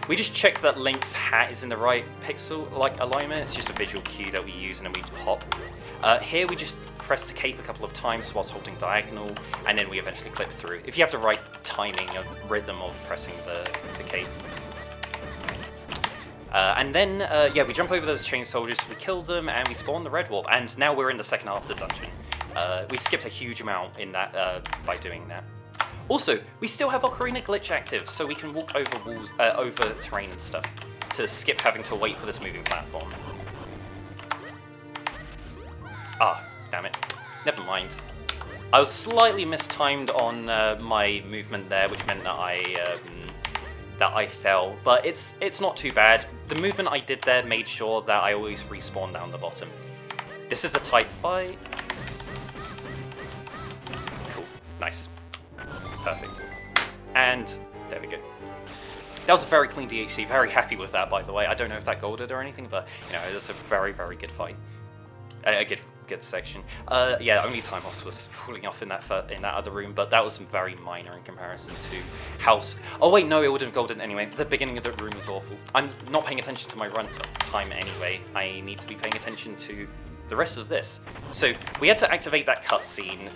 We just check that Link's hat is in the right pixel alignment. It's just a visual cue that we use, and then we hop. Here we just press the cape a couple of times whilst holding diagonal, and then we eventually clip through. If you have the right timing of rhythm of pressing the cape. And then, yeah, we jump over those chain soldiers, we kill them, and we spawn the red wolf. And now we're in the second half of the dungeon. We skipped a huge amount in that by doing that. Also, we still have Ocarina Glitch active, so we can walk over walls, over terrain and stuff, to skip having to wait for this moving platform. Ah, damn it. Never mind. I was slightly mistimed on my movement there, which meant that that I fell, but it's not too bad. The movement I did there made sure that I always respawn down the bottom. This is a tight fight. Cool, nice, perfect, and there we go. That was a very clean DHC, very happy with that, by the way. I don't know if that golded or anything, but, you know, it was a very, very good fight. A good section. Yeah, only time loss was falling off in that other room, but that was very minor in comparison to House. Oh wait, no, it would have golded anyway. The beginning of the room was awful. I'm not paying attention to my run time anyway. I need to be paying attention to the rest of this. So, we had to activate that cutscene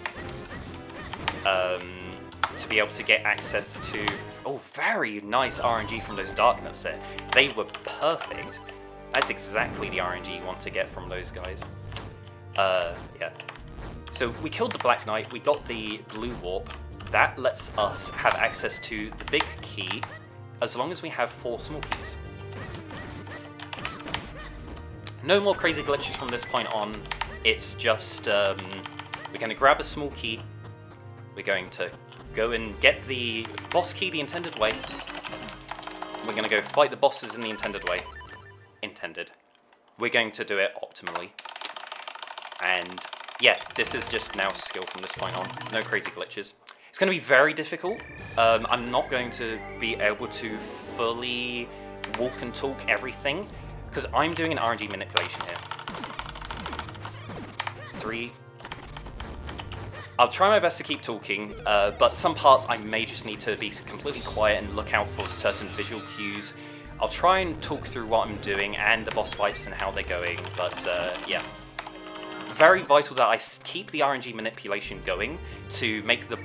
to be able to get access to... Oh, very nice RNG from those dark nuts there. They were perfect. That's exactly the RNG you want to get from those guys. Yeah. So we killed the Black Knight, we got the blue warp. That lets us have access to the big key, as long as we have 4 small keys. No more crazy glitches from this point on. It's just, we're going to grab a small key. We're going to go and get the boss key the intended way. We're going to go fight the bosses in the intended way. We're going to do it optimally. And yeah, this is just now skill from this point on. No crazy glitches. It's going to be very difficult. I'm not going to be able to fully walk and talk everything, because I'm doing an RNG manipulation here. 3. I'll try my best to keep talking, but some parts I may just need to be completely quiet and look out for certain visual cues. I'll try and talk through what I'm doing and the boss fights and how they're going, but yeah. Very vital that I keep the RNG manipulation going to make the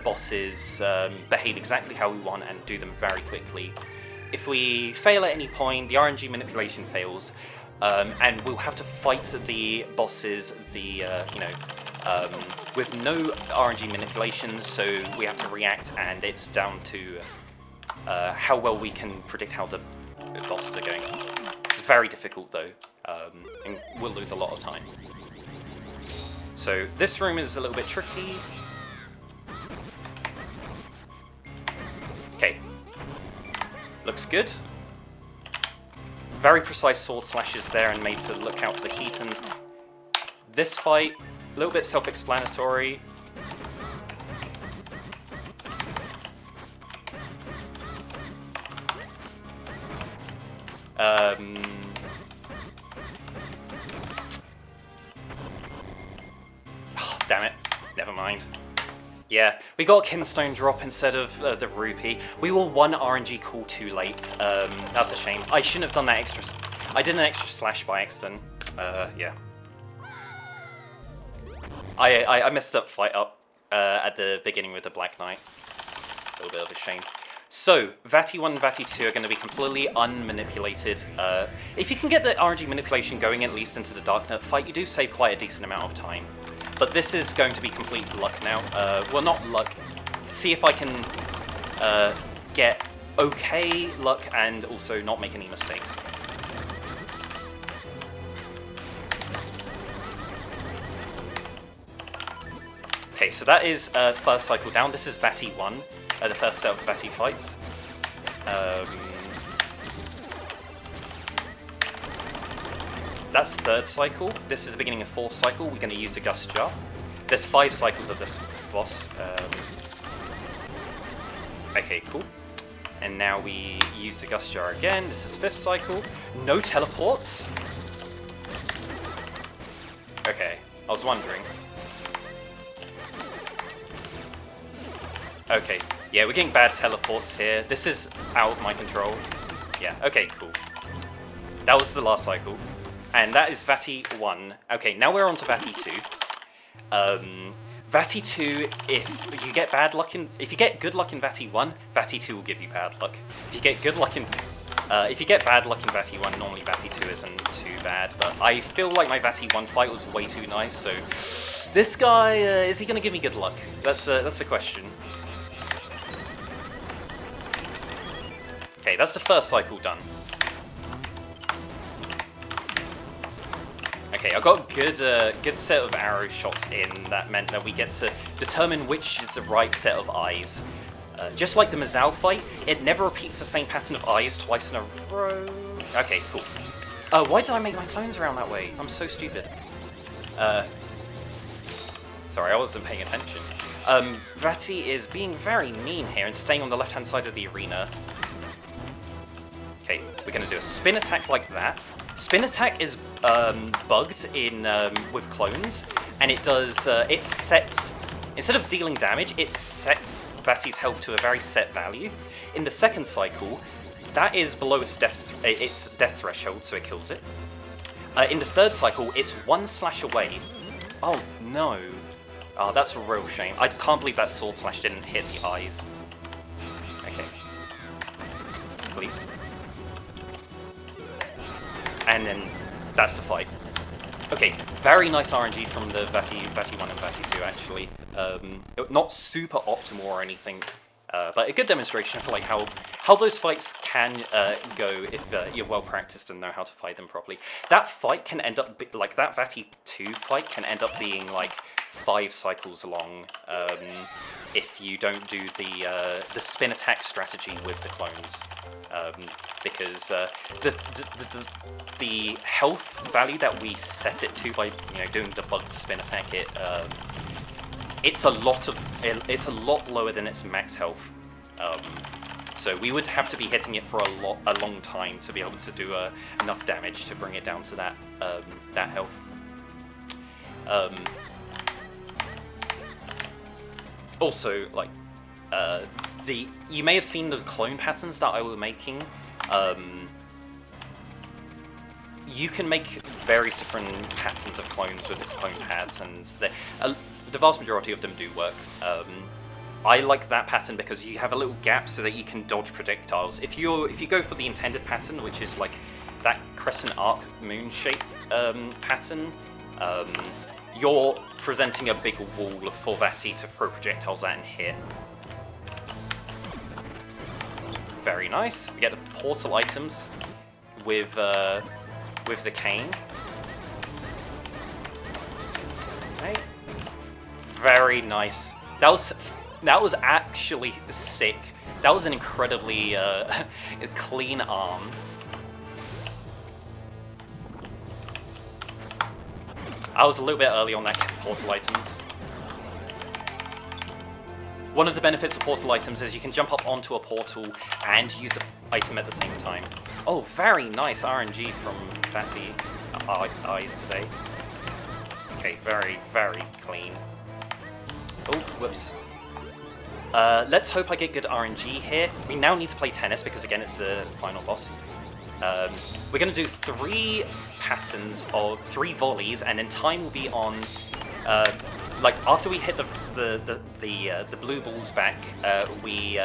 bosses behave exactly how we want and do them very quickly. If we fail at any point, the RNG manipulation fails, and we'll have to fight the bosses with no RNG manipulation, so we have to react, and it's down to how well we can predict how the bosses are going. It's very difficult though, and we'll lose a lot of time. So this room is a little bit tricky. Okay, looks good. Very precise sword slashes there and made to look out for the Ketons. This fight, a little bit self-explanatory. Oh, damn it. Never mind. Yeah, we got a Kinstone drop instead of the Rupee. We were 1 RNG call too late. That's a shame. I shouldn't have done that extra... I did an extra slash by accident. Yeah. I messed up fight up at the beginning with the Black Knight. A little bit of a shame. So, Vati 1 and Vati 2 are going to be completely unmanipulated. If you can get the RNG manipulation going at least into the Dark Knight fight, you do save quite a decent amount of time. But this is going to be complete luck now. Well, not luck. See if I can get okay luck and also not make any mistakes. Okay, so that is first cycle down. This is Vati 1, the first set of Vati fights. That's third cycle. This is the beginning of fourth cycle. We're going to use the Gust Jar. There's 5 cycles of this boss. Okay, cool. And now we use the Gust Jar again. This is 5th cycle. No teleports. Okay, I was wondering. Okay, yeah, we're getting bad teleports here. This is out of my control. Yeah, okay, cool. That was the last cycle. And that is Vati 1. Okay, now we're on to Vati 2. Vati 2, if you get bad luck in... If you get good luck in Vati 1, Vati 2 will give you bad luck. If you get good luck in... if you get bad luck in Vati 1, normally Vati 2 isn't too bad, but I feel like my Vati 1 fight was way too nice, so... This guy, is he gonna give me good luck? That's the question. Okay, that's the first cycle done. Okay, I got a good set of arrow shots in. That meant that we get to determine which is the right set of eyes. Just like the Mazal fight, it never repeats the same pattern of eyes twice in a row. Okay, cool. Why did I make my clones around that way? I'm so stupid. Sorry, I wasn't paying attention. Vati is being very mean here and staying on the left-hand side of the arena. Okay, we're going to do a spin attack like that. Spin attack is bugged in with clones, and it does it sets, instead of dealing damage, it sets Vati's health to a very set value. In the second cycle, that is below its death threshold, so it kills it. In the third cycle, it's 1 slash away. Oh no. Oh, that's a real shame. I can't believe that sword slash didn't hit the eyes. Okay. Please. And then that's the fight. Okay, very nice RNG from the Vati 1 and Vati 2 actually. Not super optimal or anything, but a good demonstration for like how those fights can go if you're well practiced and know how to fight them properly. That fight can end up like that Vati 2 fight can end up being like 5 cycles long if you don't do the spin attack strategy with the clones, because the health value that we set it to by doing the bugged spin attack, it's a lot lower than its max health. So we would have to be hitting it for a long time to be able to do enough damage to bring it down to that that health. Also, like, you may have seen the clone patterns that I was making. You can make various different patterns of clones with the clone pads, and the vast majority of them do work. I like that pattern because you have a little gap so that you can dodge projectiles. If you go for the intended pattern, which is like that crescent arc moon shape pattern, you're presenting a big wall for Vati to throw projectiles at and hit. Very nice. We get the portal items with the cane. Okay. Very nice. That was actually sick. That was an incredibly clean arm. I was a little bit early on that portal items. One of the benefits of portal items is you can jump up onto a portal and use the item at the same time. Oh, very nice RNG from Vati eyes today. Okay, very, very clean. Oh, whoops. Let's hope I get good RNG here. We now need to play tennis because, again, it's the final boss. We're going to do 3 patterns of 3 volleys, and then time will be on. Like after we hit the blue balls back, we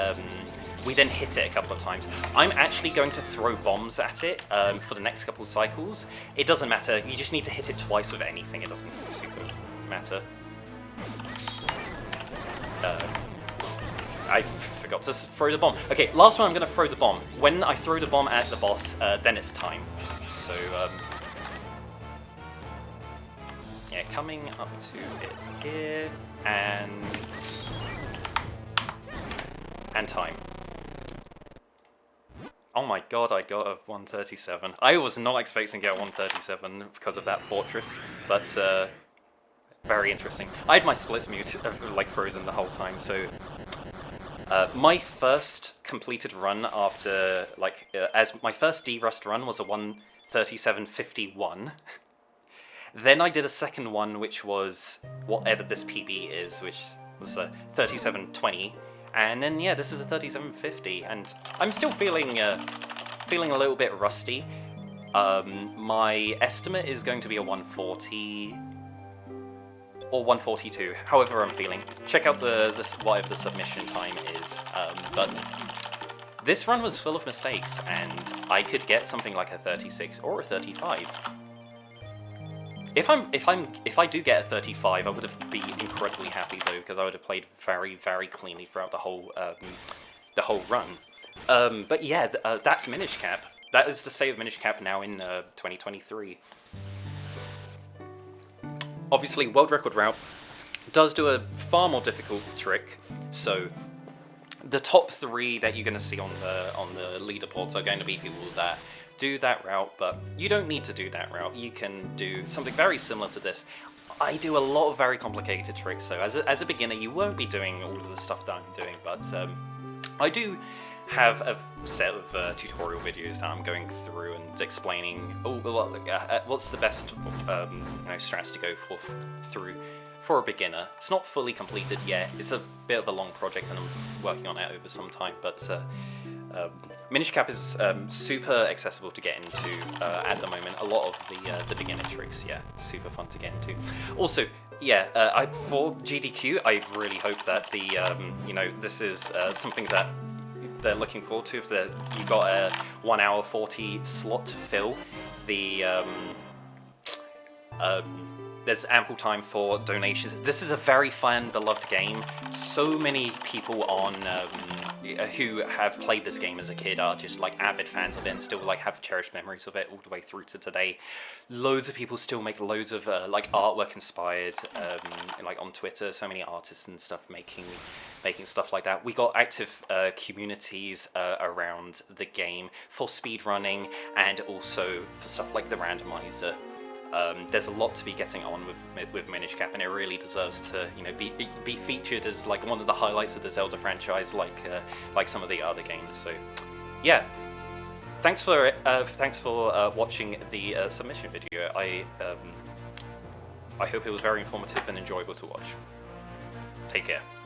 then hit it a couple of times. I'm actually going to throw bombs at it for the next couple of cycles. It doesn't matter. You just need to hit it twice with anything. It doesn't super matter. I forgot to throw the bomb. Okay, last one I'm going to throw the bomb. When I throw the bomb at the boss, then it's time. So, yeah, coming up to it here, and time. Oh my god, I got a 137. I was not expecting to get a 137 because of that fortress, but very interesting. I had my splits mute like frozen the whole time, so my first completed run after as my first D-Rust run was a 137.51. Then I did a second one, which was whatever this PB is, which was a 37.20, and then yeah, this is a 37.50, and I'm still feeling a little bit rusty. My estimate is going to be a 140 or 142, however I'm feeling. Check out whatever the submission time is. But this run was full of mistakes, and I could get something like a 36 or a 35. If I do get a 35, I would have been incredibly happy though, because I would have played very, very cleanly throughout the whole run. But yeah, that's Minish Cap. That is the state of Minish Cap now in 2023. Obviously, World Record Route does do a far more difficult trick, so the top 3 that you're going to see on the leaderboards are going to be people that do that route, but you don't need to do that route. You can do something very similar to this. I do a lot of very complicated tricks, so as a beginner you won't be doing all of the stuff that I'm doing, but I do have a set of tutorial videos that I'm going through and explaining what's the best strats to go through for a beginner. It's not fully completed yet. It's a bit of a long project and I'm working on it over some time, but Minish Cap is super accessible to get into at the moment. A lot of the beginner tricks, yeah, super fun to get into. Also, yeah, for GDQ, I really hope that this is something that they're looking forward to. If you got a 1 hour 40 slot to fill, there's ample time for donations. This is a very fun, beloved game. So many people who have played this game as a kid are just like avid fans of it and still like have cherished memories of it all the way through to today. Loads of people still make loads of like artwork inspired, like on Twitter. So many artists and stuff making stuff like that. We got active communities around the game for speedrunning and also for stuff like the randomizer. There's a lot to be getting on with Minish Cap, and it really deserves to be featured as like one of the highlights of the Zelda franchise, like some of the other games. So yeah, thanks for watching the submission video. I hope it was very informative and enjoyable to watch. Take care.